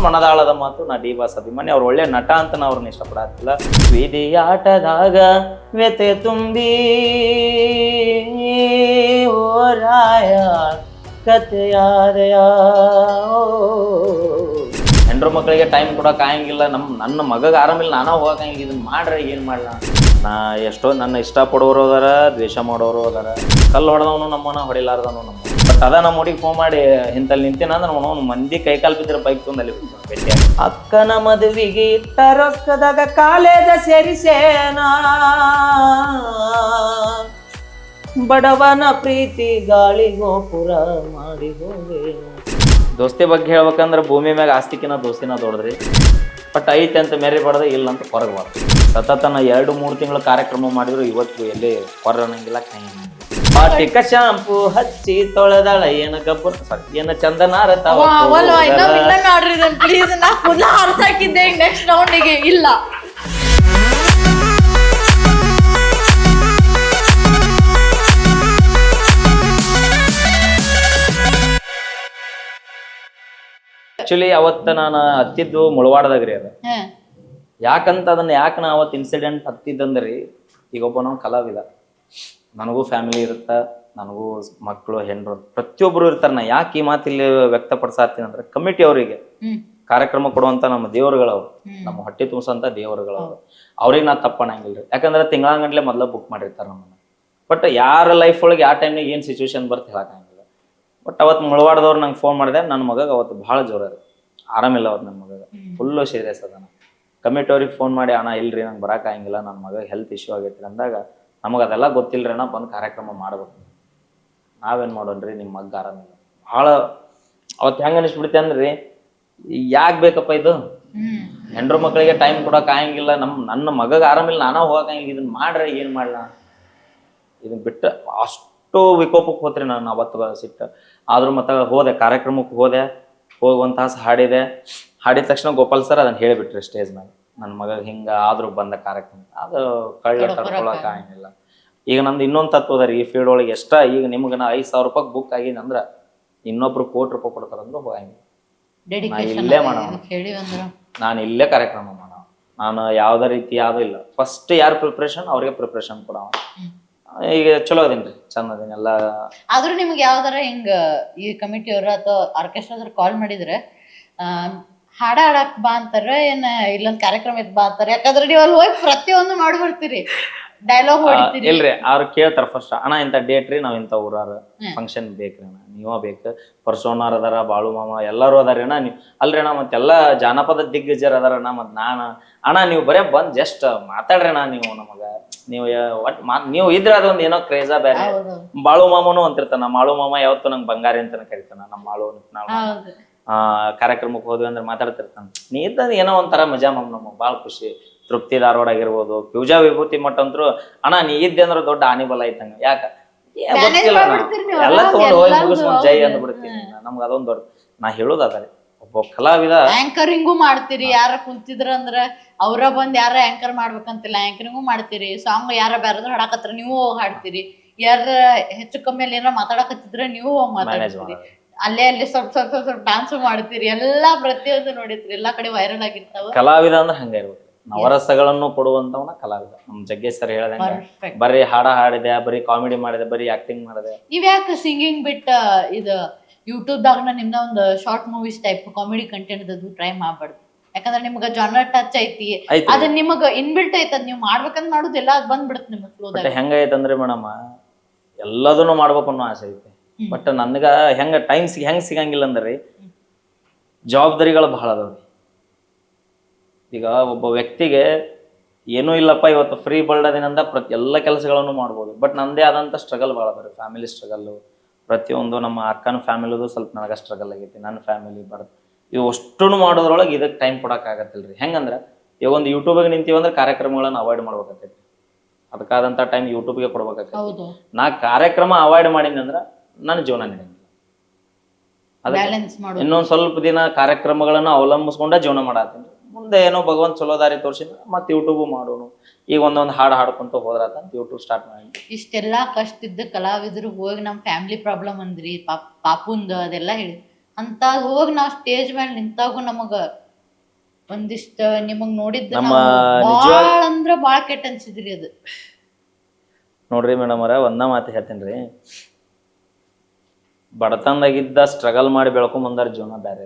ಮನದಾಳದ ಮಾತು. ನಾ ಡಿ ಬಾಸ್ ಅಭಿಮಾನಿ, ಅವ್ರು ಒಳ್ಳೆ ನಟ ಅಂತ ನಾ ಅವ್ರನ್ನ ಇಷ್ಟಪಡತ್ತಿಲ್ಲ. ವಿಧಿಯಾಟದಾಗ ವ್ಯತೆ ತುಂಬಿ ಓರಾಯ ಕಥೆಯಾದಯ. ಹೆಂಡ್ರು ಮಕ್ಕಳಿಗೆ ಟೈಮ್ ಕೊಡೋಕೆ ಆಗಂಗಿಲ್ಲ. ನನ್ನ ಮಗಗೆ ಆರಾಮಿಲ್ಲ, ನಾನಾ ಹೋಗಂಗಿಲ್ಲ. ಇದನ್ನ ಮಾಡ್ರೆ ಏನು ಮಾಡಲ್ಲ. ನಾ ಎಷ್ಟೋ ನನ್ನ ಇಷ್ಟಪಡೋರು ಅದಾರ, ದ್ವೇಷ ಮಾಡೋರು ಅದಾರ. ಕಲ್ಲು ಹೊಡೆದವನು ನಮ್ಮನ್ನ, ಹೊಡಿಲಾರ್ದವನು ನಮ್ಮ. ಬಟ್ ಅದ ನಮ್ಮ ಹುಡುಗಿ ಫೋನ್ ಮಾಡಿ ಇಂತಲ್ಲಿ ನಿಂತೇನಂದ್ರೆ ಅವನು ಮಂದಿ ಕೈ ಕಾಲು ಬಿದ್ದರೆ ಬೈಕ್ ತಂದಲ್ಲಿ ಭೇಟಿ. ಅಕ್ಕನ ಮದುವೆಗೆ ಇಟ್ಟ ರೊಕ್ಕದಾಗ ಕಾಲೇಜ ಸೇರಿಸೇನ, ಬಡವನ ಪ್ರೀತಿ ಗಾಳಿ ಗೋಪುರ ಮಾಡಿ ಹೋಗೇನು. ದೋಸ್ತಿ ಬಗ್ಗೆ ಹೇಳ್ಬೇಕಂದ್ರೆ ಭೂಮಿ ಮ್ಯಾಗ ಆಸ್ತಿಕಿನ ದೋಸ್ತಿನ ದೊಡ್ದ್ರಿ. ಬಟ್ ಐತೆ ಅಂತ ಮೇರೆ ಬಡ್ದೆ, ಇಲ್ಲ ಅಂತ ಹೊರಗೆ ಬಾರ್ದು. ಸತತನ 2-3 ತಿಂಗಳು ಕಾರ್ಯಕ್ರಮ ಮಾಡಿದ್ರು, ಇವತ್ತು ಎಲ್ಲಿ ಹೊರನಂಗಿಲ್ಲ, ಕೈ ಪಾಟಿಕ ಶಾಂಪು ಹಚ್ಚಿ ತೊಳೆದಾಳ, ಏನು ಗಬ್ಬು ಏನು ಚಂದನಾರ ನೆಕ್ಸ್ಟ್ ರೌಂಡಿಗೆ ಇಲ್ಲ. ಆಕ್ಚುಲಿ ಅವತ್ತು ನಾನು ಹತ್ತಿದ್ದು ಮುಳವಾಡದಾಗ್ರಿ. ಅದು ಯಾಕಂತ ಅದನ್ನ ಯಾಕೆ ನಾ ಅವತ್ತು ಇನ್ಸಿಡೆಂಟ್ ಹತ್ತಿದ್ದಂದ್ರಿ, ಈಗ ಒಬ್ಬ ನಾವು ಕಲಾವಿದ, ನನಗೂ ಫ್ಯಾಮಿಲಿ ಇರುತ್ತ, ನನಗೂ ಮಕ್ಕಳು ಹೆಣ್ಣರು ಪ್ರತಿಯೊಬ್ಬರು ಇರ್ತಾರೆ. ನಾ ಯಾಕೆ ಈ ಮಾತು ಇಲ್ಲಿ ವ್ಯಕ್ತಪಡಿಸಾತೀನಿ ಅಂದ್ರೆ, ಕಮಿಟಿ ಅವರಿಗೆ ಕಾರ್ಯಕ್ರಮ ಕೊಡುವಂತ ನಮ್ಮ ದೇವರುಗಳವ್ರು, ನಮ್ಮ ಹೊಟ್ಟೆ ತುಂಬಿಸಂತ ದೇವರುಗಳವ್ರು, ಅವ್ರಿಗೆ ನಾ ತಪ್ಪಣಂಗಿಲ್ರಿ. ಯಾಕಂದ್ರೆ ತಿಂಗಳಗಂಟ್ಲೆ ಮೊದಲ ಬುಕ್ ಮಾಡಿರ್ತಾರೆ ನಮ್ಮನ್ನ. ಬಟ್ ಯಾರ ಲೈಫ್ ಒಳಗೆ ಯಾವ ಟೈಮ್ನಾಗ ಏನು ಸಿಚುವೇಶನ್ ಬರ್ತ ಹೇಳಕ್ಕಂಗಿಲ್ಲ. ಬಟ್ ಅವತ್ತು ಮುಳವಾಡದವ್ರು ನಂಗೆ ಫೋನ್ ಮಾಡಿದೆ. ನನ್ನ ಮಗಗೆ ಅವತ್ತು ಭಾಳ ಜೋರ ಆರಾಮಿಲ್ಲ. ಅವ್ರು ನನ್ನ ಮಗಗೆ ಫುಲ್ಲು ಸೀರಿಯಸ್ ಅದಾನ. ಕಮಿಟಿ ಅವ್ರಿಗೆ ಫೋನ್ ಮಾಡಿ, ಅಣ್ಣ ಇಲ್ರಿ ನಂಗೆ ಬರೋಕ್ಕಾಗಿಲ್ಲ, ನನ್ನ ಮಗ ಹೆಲ್ತ್ ಇಶ್ಯೂ ಆಗೈತಿ ಅಂದಾಗ, ನಮಗೆ ಅದೆಲ್ಲ ಗೊತ್ತಿಲ್ಲರಿ ಅಣ್ಣ, ಬಂದು ಕಾರ್ಯಕ್ರಮ ಮಾಡ್ಬೇಕು. ನಾವೇನು ಮಾಡೋಣ್ರಿ, ನಿಮ್ಮ ಮಗ ಆರಾಮಿಲ್ಲ. ಭಾಳ ಅವತ್ತು ಹೆಂಗೆ ಅನಿಸ್ಬಿಡ್ತೆ ಅಂದ್ರಿ, ಯಾಕೆ ಬೇಕಪ್ಪ ಇದು, ಹೆಂಡ್ರು ಮಕ್ಕಳಿಗೆ ಟೈಮ್ ಕೊಡೋಕೆ ಆಗಂಗಿಲ್ಲ, ನನ್ನ ಮಗಗೆ ಆರಾಮಿಲ್ಲ, ನಾನಾ ಹೋಗಂಗಿಲ್ಲ, ಇದನ್ನ ಮಾಡ್ರೆ ಏನು ಮಾಡಲ್ಲ. ಇದನ್ನ ಬಿಟ್ಟು ಅಷ್ಟು ವಿಕೋಪಕ್ಕೆ ಹೋತ್ರಿ ನಾನು ಅವತ್ತು ಸಿಟ್ಟು. ಆದ್ರೂ ಮತ್ತೆ ಹೋದೆ, ಕಾರ್ಯಕ್ರಮಕ್ಕೆ ಹೋದೆ, ಹೋಗಿ 1 ತಾಸು ಹಾಡಿದೆ. ಹಾಡಿದ ತಕ್ಷಣ ಗೋಪಾಲ್ ಸರ್ ಅದನ್ನ ಹೇಳಿಬಿಟ್ರಿ ಸ್ಟೇಜ್ ಮೇಲೆ, ನನ್ನ ಮಗ ಹಿಂಗ ಆದ್ರೂ ಬಂದ ಕಾರ್ಯಕ್ರಮ. ಅದು ಕಳ್ಳ ತಡ್ಕೊಳಕ್ ಆಗಂಗಿಲ್ಲ. ಈಗ ನಂದು ಇನ್ನೊಂದು ತತ್ವ ಅದ ರೀ ಈ ಫೀಲ್ಡ್ ಒಳಗೆ. ಎಷ್ಟ ಈಗ ನಿಮ್ಗೆ ನಾ 5,000 ರೂಪಾಯಿ ಬುಕ್ ಆಗಿನ ಅಂದ್ರ ಇನ್ನೊಬ್ರು ₹1 ಕೋಟಿ ಕೊಡ್ತಾರಂದ್ರು ಹೋಗಂಗಿಲ್ಲ. ನಾ ಇಲ್ಲೇ ಮಾಡೋಣ, ನಾನು ಇಲ್ಲೇ ಕಾರ್ಯಕ್ರಮ ಮಾಡೋಣ. ನಾನು ಯಾವ್ದೇ ರೀತಿ ಯಾವ್ದು ಇಲ್ಲ. ಫಸ್ಟ್ ಯಾರು ಪ್ರಿಪ್ರೇಷನ್ ಅವ್ರಿಗೆ ಪ್ರಿಪ್ರೇಷನ್ ಕೊಡವ. ಈಗ ಚಲೋ ಅದೇನ್ರಿ, ಚಂದ ಅದೇನಿ ಎಲ್ಲ. ಆದ್ರೂ ನಿಮ್ಗೆ ಯಾವ್ದಾರ ಹಿಂಗ ಈ ಕಮಿಟಿಯವ್ರ ಅಥವಾ ಆರ್ಕೆಸ್ಟ್ರಾದವ್ರ ಕಾಲ್ ಮಾಡಿದ್ರೆ ಹಾಡ ಹಾಡಕ್ ಬಾ ಅಂತಾರ, ಏನ್ ಇಲ್ಲೊಂದ್ ಕಾರ್ಯಕ್ರಮ ಇದ್ ಬಾ ಅಂತಾರ? ಯಾಕಂದ್ರೆ ನೀವು ಅಲ್ಲಿ ಹೋಗಿ ಪ್ರತಿಯೊಂದು ಮಾಡ್ಬಿಡ್ತೀರಿ, ಡೈಲಾಗ್ ಹೊಡಿತೀರಿ. ಇಲ್ರಿ, ಅವ್ರು ಕೇಳ್ತಾರ ಫಸ್ಟ್, ಅಣ್ಣ ಇಂಥ ಡೇಟ್ ರೀ, ನಾವ್ ಇಂಥ ಊರಾರ ಫಂಕ್ಷನ್ ಬೇಕ್ರಿ ಅಣ್ಣ, ನೀವ ಬೇಕು, ಪರ್ಸೋನಾರ್ ಅದಾರ, ಬಾಳು ಮಾಮ ಎಲ್ಲರೂ ಅದಾರ ಅಣ್ಣ. ನೀವು ಅಲ್ರಿ ಅಣ್ಣ, ಮತ್ತೆಲ್ಲಾ ಜಾನಪದ ದಿಗ್ಗಜರ್ ಅದಾರ ಅಣ್ಣ. ಮತ್ ನಾನು ಅಣ್ಣ ನೀವು ಬರೇ ಬಂದ್ ಜಸ್ಟ್ ಮಾತಾಡ್ರಿ ಅಣ್ಣ, ನೀವು ನಮಗ ನೀವು ಒಟ್ ನೀವು ಇದ್ರೆ ಅದೊಂದ್ ಏನೋ ಕ್ರೇಜ ಬೇರೆ. ಬಾಳು ಮಾಮನು ಅಂತಿರ್ತಾನ, ಮಾಳು ಮಾಮ ಯಾವತ್ತು ನಂಗೆ ಬಂಗಾರಿ ಅಂತಾನೆ ಕರಿತಾನ. ನಮ್ಮ ಮಾಳು ಕಾರ್ಯಕ್ರಮಕ್ಕೆ ಹೋದ್ವಿ ಅಂದ್ರೆ ಮಾತಾಡ್ತಿರ್ತಾನ. ನೀ ಇದ್ದ ಏನೋ ಒಂಥರ ಮಜಾ ಮಾಮ್, ನಮಗ್ ಬಾಳ ಖುಷಿ. ತೃಪ್ತಿ ಧಾರವಾಡ ಆಗಿರ್ಬೋದು, ಪೂಜಾ ವಿಭೂತಿ ಮಠ ಅಂತರು, ಅಣ್ಣ ನೀ ಇದ್ದೆ ಅಂದ್ರೆ ದೊಡ್ಡ ಆನಿಬಲ ಐತಂಗ. ಯಾಕ ಗೊತ್ತಿಲ್ಲ, ಎಲ್ಲ ತಗೊಂಡು ಹೋಗಿ ಮುಗಿಸ್ಕೊಂಡ್ ಜೈ ಅಂದ್ಬಿಡ್ತೀನಿ. ನಮ್ಗೆ ಅದೊಂದ್ ದೊಡ್ಡ, ನಾ ಹೇಳೋದು ಅದಾರೆ, ಒಬ್ಬ ಕಲಾವಿದ ಆಂಕರಿಂಗು ಮಾಡ್ತೀರಿ. ಯಾರ ಕುಂತಿದ್ರ ಅಂದ್ರ ಅವ್ರ ಬಂದ್ ಯಾರ ಆಂಕರ್ ಮಾಡ್ಬೇಕಂತಿಲ್ಲ, ಆಂಕರಿಂಗು ಮಾಡ್ತೀರಿ. ಸಾಂಗ್ ಯಾರ ಬ್ಯಾರದ ಹಾಡಕತ್ರ ನೀವು ಹೋಗಿ ಹಾಡ್ತೀರಿ. ಯಾರ ಹೆಚ್ಚು ಕಮ್ಮಿ ಅಲ್ಲಿ ಏನಾರ ಮಾತಾಡಕತ್ತಿದ್ರೆ ನೀವು ಹೋಗಿ ಮಾತಾಡ್ತೀರಿ. ಅಲ್ಲೇ ಅಲ್ಲಿ ಸ್ವಲ್ಪ ಡಾನ್ಸ್ ಮಾಡ್ತೀರಿ. ಎಲ್ಲಾ ಪ್ರತಿಯೊಂದು ನೋಡಿದ್ರಿ, ಎಲ್ಲಾ ಕಡೆ ವೈರಲ್ ಆಗಿರ್ತಾವ. ಕಲಾವಿದ ಅಂದ್ರೆ ಹಂಗ ಇರ್ಬೇಕು, ನವರಸಗಳನ್ನು ಕೊಡುವಂತವನ ಕಲಾವಿದ. ನಮ್ ಜಗ್ಗೇಶ್ ಸರ್ ಹೇಳ್ದಂಗ ಬರೀ ಹಾಡ ಹಾಡಿದೆ, ಬರೀ ಕಾಮಿಡಿ ಮಾಡಿದೆ, ಬರೀ ಆಕ್ಟಿಂಗ್ ಮಾಡಿದೆ. ನೀವ್ ಯಾಕೆ ಸಿಂಗಿಂಗ್ ಬಿಟ್ಟ ಇದು ಯೂಟ್ಯೂಬ್ದಾಗ ನಿಮ್ದ ಒಂದು short movies type comedy content ಅದು ಟ್ರೈ ಮಾಡ್ಬಾರ್ದು? ಯಾಕಂದ್ರೆ ನಿಮ್ಗ ಜಾನರ್ ಟಚ್ ಐತಿ, ಅದ್ ನಿಮಗ ಇನ್ಬಿಲ್ಟ್ ಐತಿ. ಅದ್ ನೀವ್ ಮಾಡ್ಬೇಕಂತ ಮಾಡುದಿಲ್ಲ, ಅದ್ ಬಂದ್ಬಿಡುತ್ತೆ ನಿಮ್ ಫ್ಲೋದಾಗ. ಹೆಂಗೈತಂದ್ರೆ ಮೇಡಮ್, ಎಲ್ಲದನ್ನು ಮಾಡ್ಬೇಕು ಅನ್ನೋ ಆಸೆ ಐತಿ. ಬಟ್ ನನ್ಗ ಹೆಂಗ ಟೈಮ್ ಹೆಂಗ್ ಸಿಗಂಗಿಲ್ಲ ಅಂದ್ರಿ, ಜವಾಬ್ದಾರಿಗಳು ಬಹಳ ಅದಾವ್ರಿ. ಈಗ ಒಬ್ಬ ವ್ಯಕ್ತಿಗೆ ಏನೂ ಇಲ್ಲಪ್ಪ ಇವತ್ತು ಫ್ರೀ ಬರ್ಡದಿನಿಂದ ಎಲ್ಲ ಕೆಲಸಗಳನ್ನು ಮಾಡ್ಬೋದು. ಬಟ್ ನಂದೇ ಆದಂಥ ಸ್ಟ್ರಗಲ್ ಭಾಳ ಅದ ರೀ, ಫ್ಯಾಮಿಲಿ ಸ್ಟ್ರಗಲ್ಲು. ಪ್ರತಿಯೊಂದು ನಮ್ಮ ಅಕ್ಕನ ಫ್ಯಾಮಿಲಿದು ಸ್ವಲ್ಪ ನನಗೆ ಸ್ಟ್ರಗಲ್ ಆಗೈತಿ, ನನ್ನ ಫ್ಯಾಮಿಲಿ ಬರೋದು ಇವು ಅಷ್ಟು ಮಾಡೋದ್ರೊಳಗೆ ಇದಕ್ಕೆ ಟೈಮ್ ಕೊಡೋಕ್ಕಾಗತ್ತಿಲ್ಲ ರೀ. ಹೆಂಗಂದ್ರೆ ಈಗ ಒಂದು ಯೂಟ್ಯೂಬಿಗೆ ನಿಂತೀವಂದ್ರೆ ಕಾರ್ಯಕ್ರಮಗಳನ್ನು ಅವಾಯ್ಡ್ ಮಾಡ್ಬೇಕಾಗ್ತೈತಿ. ಅದಕ್ಕಾದಂಥ ಟೈಮ್ ಯೂಟ್ಯೂಬ್ಗೆ ಕೊಡ್ಬೇಕಾಗ್ತೈತಿ. ನಾ ಕಾರ್ಯಕ್ರಮ ಅವಾಯ್ಡ್ ಮಾಡೀನಿ ಅಂದ್ರೆ ನನ್ನ ಜೀವನ ನಡೆಯಂಗಿಲ್ಲ. ಅದಕ್ಕೆ ಇನ್ನೊಂದು ಸ್ವಲ್ಪ ದಿನ ಕಾರ್ಯಕ್ರಮಗಳನ್ನು ಅವಲಂಬಿಸ್ಕೊಂಡ ಜೀವನ ಮಾಡತ್ತೀನಿ. ಮುಂದೆ ಏನೋ ಭಗವಂತ ಚಲೋ ದಾರಿ ತೋರಿಸಿದ್ರೆ ಮತ್ತೆ ಯೂಟ್ಯೂಬ್ ಮಾಡೋನು. ಈಗ ಒಂದೊಂದು ಹಾಡು ಹಾಡ್ಕೊಂತ ಹೋದ್ರಾತ ಯೂಟ್ಯೂಬ್ ಸ್ಟಾರ್ಟ್ ಮಾಡಿ. ಇಷ್ಟೆಲ್ಲಾ ಕಷ್ಟ ಇದ್ದ ಕಲಾವಿದರು ಹೋಗಿ ನಮ್ಮ ಫ್ಯಾಮಿಲಿ ಪ್ರಾಬ್ಲಮ್ ಅಂದ್ರಿ, ಪಾಪುಂದ ಅದೆಲ್ಲ ಹೇಳಿ ಅಂತ ಹೋಗಿ ನಾವ್ ಸ್ಟೇಜ್ ಮೇಲೆ ನಿಂತಾಗು ನಮಗ ಒಂದಿಷ್ಟ ನಿಮಗ್ ನೋಡಿದ್ದ ನಮ್ಮ ಬಾಳ ಅಂದ್ರ ಬಾಳ ಕೆಟ್ಟ ಅನ್ಸಿದ್ರಿ ಅದು. ನೋಡ್ರಿ ಮೇಡಮ್ ಅವರ ಒಂದ ಮಾತು ಹೇಳ್ತೇನ್ರಿ, ಬಡತನದಾಗಿದ್ದ ಸ್ಟ್ರಗಲ್ ಮಾಡಿ ಬೆಳ್ಕೊಂಡ್ ಬಂದಾರ ಜೀವನ ಬೇರೆ.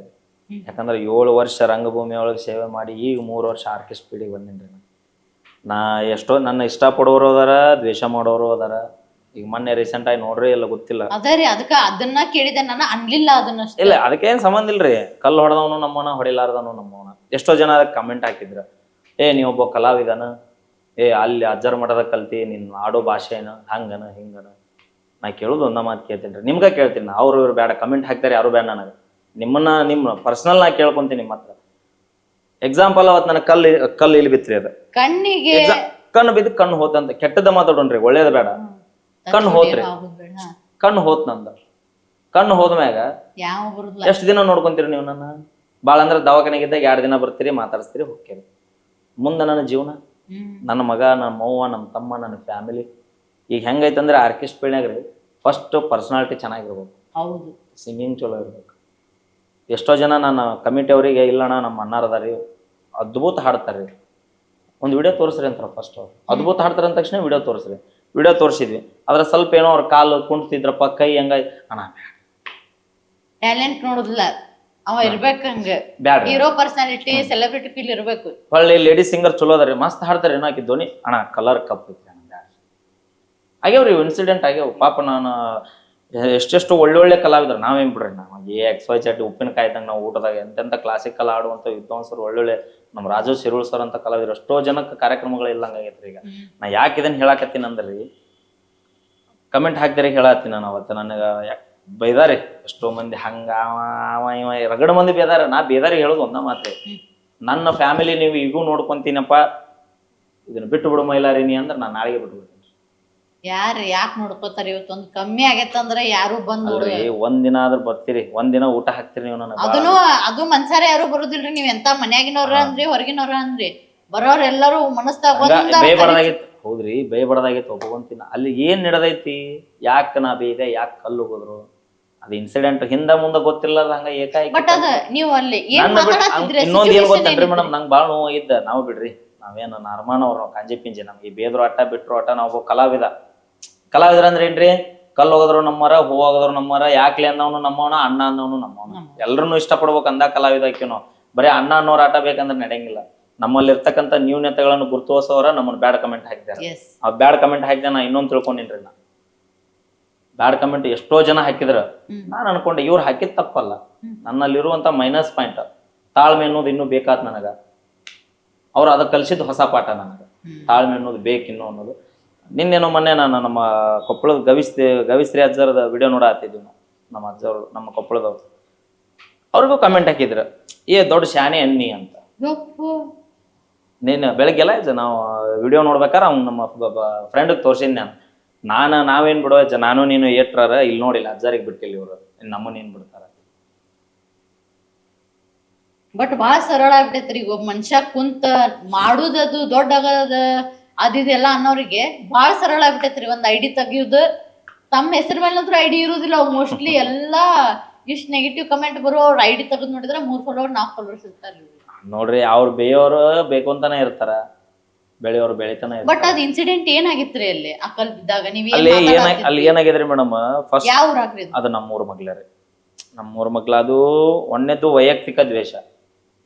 ಯಾಕಂದ್ರೆ 7 ವರ್ಷ ರಂಗಭೂಮಿ ಒಳಗೆ ಸೇವೆ ಮಾಡಿ ಈಗ 3 ವರ್ಷ ಆರ್ಕೆಸ್ಟ್ ಫೀಲ್ಡಿಗೆ ಬಂದೇನ್ರಿ. ನಾ ಎಷ್ಟೋ ನನ್ನ ಇಷ್ಟಪಡೋರು ಅದಾರ, ದ್ವೇಷ ಮಾಡೋರು ಅದಾರ. ಈಗ ಮೊನ್ನೆ ರೀಸೆಂಟ್ ಆಗಿ ನೋಡ್ರಿ ಎಲ್ಲ ಗೊತ್ತಿಲ್ಲ. ಅದೇ ರೀ, ಅದಕ್ಕ ಅದನ್ನ ಕೇಳಿದೆ ನಾನು, ಅನ್ಲಿಲ್ಲ ಅದನ್ನ. ಇಲ್ಲ ಅದಕ್ಕೇನ್ ಸಂಬಂಧ ಇಲ್ರಿ. ಕಲ್ಲು ಹೊಡೆದವನು ನಮ್ಮವನ, ಹೊಡಿಲಾರ್ದವನು ನಮ್ಮವನ. ಎಷ್ಟೋ ಜನ ಅದಕ್ಕೆ ಕಮೆಂಟ್ ಹಾಕಿದ್ರ, ನೀವೊಬ್ಬ ಕಲಾವಿದನ, ಅಲ್ಲಿ ಅಜ್ಜರ ಮಠದ ಕಲ್ತಿ, ನಿನ್ ಆಡೋ ಭಾಷೆ ಏನ ಹಂಗನ ಹಿಂಗನ. ನಾ ಕೇಳುದು ಒಂದ ಮಾತು ಕೇಳ್ತೀನಿ, ನಿಮ್ಗ ಕೇಳ್ತೀನಿ. ಅವ್ರು ಇವ್ರು ಬೇಡ, ಕಮೆಂಟ್ ಹಾಕ್ತಾರೆ ಯಾರು ಬೇಡ ನನಗೆ. ನಿಮ್ಮ ಪರ್ಸನಲ್ ನಾ ಕೇಳ್ಕೊಂತೀನಿ ನಿಮ್ಮ ಹತ್ರ. ಎಕ್ಸಾಂಪಲ್ ಅವತ್ತು ನನ್ನ ಕಲ್ಲು ಇಲ್ಲಿ ಬಿತ್ರಿ, ಅದು ಕಣ್ಣಿಗೆ ಕಣ್ಣು ಬಿದ್ದು ಕಣ್ಣು ಹೋತಂತ. ಕೆಟ್ಟದ ಮಾತಾಡೋಣ್ರಿ, ಒಳ್ಳೇದ ಬೇಡ. ಕಣ್ಣು ಹೋತ್ರಿ, ಕಣ್ಣು ಹೋತ್ ನಂದ. ಕಣ್ಣು ಹೋದ್ಮ್ಯಾಗ ಎಷ್ಟ್ ದಿನ ನೋಡ್ಕೊಂತೀರಿ ನೀವು ನನ್ನ? ಭಾಳ ಅಂದ್ರೆ ದವಾಖಾನೆಗಿದ್ದಾಗ 2 ದಿನ ಬರ್ತೀರಿ, ಮಾತಾಡಿಸ್ತೀರಿ, ಹೋಗ್ತೀರಿ. ಮುಂದೆ ನನ್ನ ಜೀವನ, ನನ್ನ ಮಗ, ನನ್ನ ಮೌವ, ನಮ್ಮ ತಮ್ಮ, ನನ್ನ ಫ್ಯಾಮಿಲಿ. ಈಗ ಹೆಂಗೈತಂದ್ರೆ ಆರ್ಕೆಸ್ಟ್ ಫೀಲ್ಡ್ನಾಗ ರೀ, ಫಸ್ಟ್ ಪರ್ಸನಾಲಿಟಿ ಚೆನ್ನಾಗಿರ್ಬೇಕು, ಸಿಂಗಿಂಗ್ ಚಲೋ ಇರ್ಬೇಕು. ಎಷ್ಟೋ ಜನ ನನ್ನ ಕಮಿಟಿ ಅವರಿಗೆ, ಇಲ್ಲಣ್ಣ ನಮ್ಮ ಅಣ್ಣಾರದಾರಿ ಅದ್ಭುತ ಹಾಡ್ತಾರೆ, ಒಂದು ವಿಡಿಯೋ ತೋರಿಸ್ರಿ ಅಂತಾರೆ. ಫಸ್ಟ್ ಅವ್ರು ಅದ್ಭುತ ಹಾಡ್ತಾರೆ ಅಂದ ತಕ್ಷಣ ವಿಡಿಯೋ ತೋರಿಸ್ರಿ. ವಿಡಿಯೋ ತೋರಿಸಿದ್ವಿ, ಅದ್ರ ಸ್ವಲ್ಪ ಏನೋ ಅವ್ರ ಕಾಲು ಕುಂಟಿದ್ರಪ್ಪ, ಕೈ ಹಂಗ ಅಣ್ಣ ಟ್ಯಾಲೆಂಟ್ ನೋಡುದಿಲ್ಲ, ಅವ ಇರ್ಬೇಕು ಹಂಗ, ಹೀರೋ ಪರ್ಸನಾಲಿಟಿ, ಸೆಲೆಬ್ರಿಟಿ ಫೀಲ್ ಇರ್ಬೇಕು. ಹೊಳ್ಳಿ ಲೇಡಿ ಸಿಂಗರ್ ಚಲೋ ಅದಾರಿ, ಮಸ್ತ್ ಹಾಡ್ತಾರೆ, ಏನೋ ಹಾಕಿ ಧ್ವನಿ ಅಣ್ಣ ಕಲರ್ ಕಪ್ ಐತಿ ಅಣ್ಣ ಬ್ಯಾಡ. ಆಗ್ಯಾವ್ರಿ ಇನ್ಸಿಡೆಂಟ್ ಆಗ್ಯಾವ. ಪಾಪ ನಾನು ಎಷ್ಟೆಷ್ಟು ಒಳ್ಳೊಳ್ಳೆ ಕಲಾವಿದ್ರು ನಾವೇನ್ ಬಿಡ್ರಿ, ನಾವು XY ಚಟ್ಟಿ ಉಪ್ಪಿನಕಾಯಿ ಇದ್ದಂಗೆ ನಾವು ಊಟದಾಗ ಎಂತೆಂಥ ಕ್ಲಾಸಿಕಲ್ ಆಡುವಂಥ ವಿದ್ವಾಂಸರು ಒಳ್ಳೊಳ್ಳೆ ನಮ್ಮ ರಾಜು ಸಿರುಳ್ ಸರ್ ಅಂತ ಕಲಾವಿದ್ರು ಎಷ್ಟೋ ಜನಕ್ಕೆ ಕಾರ್ಯಕ್ರಮಗಳು ಇಲ್ಲಂಗಾಗೈತ್ರಿ. ಈಗ ನಾ ಯಾಕೆ ಇದನ್ನ ಹೇಳಾಕತ್ತೀನಿ ಅಂದ್ರಿ, ಕಮೆಂಟ್ ಹಾಕ್ದಾರೆ ಹೇಳತ್ತೀನಿ ನಾನು. ಅವತ್ತು ನನಗೆ ಬೈದಾರೆ ಎಷ್ಟೋ ಮಂದಿ, ಹಂಗ ಇವ ರಗಡ ಮಂದಿ ಬೇದಾರ. ನಾ ಬೇದಾರಿ ಹೇಳೋದು ಒಂದ ಮಾತ್ರೆ, ನನ್ನ ಫ್ಯಾಮಿಲಿ ನೀವು ಈಗೂ ನೋಡ್ಕೊಂತೀನಪ್ಪ, ಇದನ್ನ ಬಿಟ್ಟು ಬಿಡು ಮೈಲಾರಿನಿ ಅಂದ್ರೆ ನಾನು ನಾಳೆಗೆ ಬಿಟ್ಟು ಬಿಡ್ತೀನಿ. ಯಾರು ಯಾಕೆ ನೋಡ್ಕೋತಾರ? ಇವತ್ತೊಂದು ಕಮ್ಮಿ ಆಗೈತಂದ್ರ ಯಾರು ಬಂದ್ ನೋಡ್ರಿ. ಒಂದಿನ ಆದ್ರೂ ಬರ್ತೀರಿ, ಒಂದಿನ ಊಟ ಹಾಕ್ತಿರಿ ನೀವು ನನಗೆ. ಅದು ಮನ್ಸಾರ ಯಾರು ಬರುದಿಲ್ರಿ. ನೀವ್ ಎಂತ ಮನ್ಯಾಗಿನವ್ರ ಅಂದ್ರಿ ಹೊರಗಿನವ್ರ ಅಂದ್ರಿ, ಬರೋರ್ ಎಲ್ಲಾರು ಮನಸ್ತಾಗ ಬೇಯಬಾರ್ದಾಗಿತ್ತು. ಹೌದ್ರಿ, ಬೇಯಬಾರ್ದಾಗಿತ್ತು, ಒಪ್ಕೊಂತೀನಿ. ಅಲ್ಲಿ ಏನ್ ನಡೆದೈತಿ, ಯಾಕೆ ನಾ ಬೇಯ್ದೆ, ಯಾಕೆ ಕಲ್ಲು ಹೋದ್ರು, ಅದು ಇನ್ಸಿಡೆಂಟ್ ಹಿಂದ ಮುಂದೆ ಗೊತ್ತಿಲ್ಲದ ಹಂಗ ಏಕಾಏಕಿ. ಬಟ್ ಅದ ನೀವು ಅಲ್ಲಿ ಇನ್ನೊಂದ್ ಏನ್ ಗೊತ್ತೇನ್ರಿ ಮೇಡಮ್, ನಂಗೆ ಭಾಳ ನೋವು ಇದ್ದ. ನಾವು ಬಿಡ್ರಿ, ನಾವೇನು ನಾರ್ಮಾನ ಅವ್ರು, ನಾವು ಕಾಂಜಿ ಪಿಂಜಿ, ನಮ್ಗೆ ಬೇದ್ರು ಅಟ್ಟ ಬಿಟ್ರು ಅಟ್ಟ. ನಾವು ಕಲಾವಿದ್ರ ಅಂದ್ರೆ ಏನ್ರಿ, ಕಲ್ಲು ಹೋಗೋದ್ರು ನಮ್ಮರ, ಹೂ ಹೋಗೋದ್ರು ನಮ್ಮರ, ಯಾಕ್ಲೆ ಅಂದವನು ನಮ್ಮವನ, ಅಣ್ಣ ಅಂದವನು ನಮ್ಮವನ. ಎಲ್ರನ್ನೂ ಇಷ್ಟಪಡ್ಬೇಕು ಅಂದ ಕಲಾವಿದಕ್ಕೇನೋ. ಬರೀ ಅಣ್ಣ ಅನ್ನೋರ್ ಆಟ ಬೇಕಂದ್ರೆ ನಡೆಯಂಗಿಲ್ಲ. ನಮ್ಮಲ್ಲಿ ಇರ್ತಕ್ಕಂಥ ನ್ಯೂನ್ಯತೆಗಳನ್ನು ಗುರುತಿಸೋರ ನಮ್ಮನ್ನ ಬ್ಯಾಡ್ ಕಮೆಂಟ್ ಹಾಕಿದಾರೆ. ಆ ಬ್ಯಾಡ್ ಕಮೆಂಟ್ ಹಾಕಿದ ನಾ ಇನ್ನೊಂದು ತಿಳ್ಕೊಂಡಿನ್ರಿ, ನಾ ಬ್ಯಾಡ್ ಕಮೆಂಟ್ ಎಷ್ಟೋ ಜನ ಹಾಕಿದ್ರ. ನಾನು ಅನ್ಕೊಂಡೆ ಇವ್ರು ಹಾಕಿದ್ ತಪ್ಪಲ್ಲ, ನನ್ನಲ್ಲಿರುವಂತ ಮೈನಸ್ ಪಾಯಿಂಟ್ ತಾಳ್ಮೆ ಅನ್ನೋದು ಇನ್ನೂ ಬೇಕಾತ್ ನನಗ. ಅವ್ರು ಅದಕ್ಕೆ ಕಲಿಸಿದ್ ಹೊಸ ಪಾಠ ನನಗೆ, ತಾಳ್ಮೆ ಅನ್ನೋದು ಬೇಕಿನ್ನು ಅನ್ನೋದು. ನಿನ್ನೇನೋ ಮೊನ್ನೆ ನಾನು ನಮ್ಮ ಕೊಪ್ಪಳದ ಗವಿಶ್ರೀ ಅಜ್ಜರದ ವಿಡಿಯೋ ನೋಡಾತಿದ್ವಿ ನಾವು. ನಮ್ಮ ಅಜ್ಜವ್ರು, ನಮ್ಮ ಕೊಪ್ಪಳದವ್ರು, ಅವ್ರಿಗೂ ಕಮೆಂಟ್ ಹಾಕಿದ್ರು, ದೊಡ್ಡ ಶಾನೆ ಅನ್ನಿ ಅಂತ. ನೀನು ಬೆಳಗ್ಗೆಲ್ಲ ನಾವು ವಿಡಿಯೋ ನೋಡ್ಬೇಕಾರೆ ಅವ್ನು ನಮ್ಮ ಫ್ರೆಂಡಿಗೆ ತೋರ್ಸಿದ್ ನಾವೇನ್ ಬಿಡೋ ನಾನು ನೀನು ಏಟ್ರಾರ ಇಲ್ಲಿ ನೋಡಿಲ್ಲ, ಅಜ್ಜಾರಿಗೆ ಬಿಟ್ಟಿಲ್ಲ ಇವ್ರು, ನಮ್ಮನ್ನೇನ್ ಬಿಡ್ತಾರ. ಬಟ್ ಬಾಳ ಸರಳ ಆಗ್ಬಿಟ್ಟೈತ್ರಿ. ಈಗ ಒಬ್ಬ ಮನುಷ್ಯ ಕುಂತ ಮಾಡುದದು ದೊಡ್ಡ ಆಗದ ಅದಿದೆಲ್ಲ ಅನ್ನೋರಿಗೆ ಬಾಳ ಸರಳ ಆಗ್ಬಿಟ್ಟೈತ್ರಿ. ಒಂದ್ ಐಡಿ ತೆಗಿಯುದು, ತಮ್ಮ ಹೆಸರು ಮೇಲಂತ್ರೂ ಐಡಿ ಇರುದಿಲ್ಲ. ಅವ್ ಮೋಸ್ಟ್ಲಿ ಎಲ್ಲಾ ಇಷ್ಟ್ ನೆಗೆಟಿವ್ ಕಮೆಂಟ್ ಬರೋ ಅವ್ರ ಐಡಿ ತೆಗೆದ್ ನೋಡಿದ್ರೆ 3 ಫಾಲೋವರ್ 4 ಫಾಲೋವರ್ಸ್ ಇರ್ತಾರ ನೋಡ್ರಿ. ಅವ್ರು ಬೇಯೋರು ಬೇಕು ಅಂತಾನೆ ಇರ್ತಾರ, ಬೆಳೆಯೋರು ಬೆಳಿತಾನೆ ಇರ್ತಾರ. ಬಟ್ ಅದ್ ಇನ್ಸಿಡೆಂಟ್ ಏನಾಗಿತ್ರಿ ಅಲ್ಲಿ ಅಕ್ಕಲ್ ಬಿದ್ದಾಗ? ಅಲ್ಲಿ ಏನಾಗಿದ್ರಿ ಮೇಡಮ್, ಫಸ್ಟ್ ಯಾವ ಊರಾಗ್ರಿ ಅದು? ನಮ್ಮೂರ್ ಮಗ್ಲ ರೀ, ನಮ್ಮೂರ್ ಮಗ್ಲ. ಅದು ಒಂದೇದ್ದು ವೈಯಕ್ತಿಕ ದ್ವೇಷ.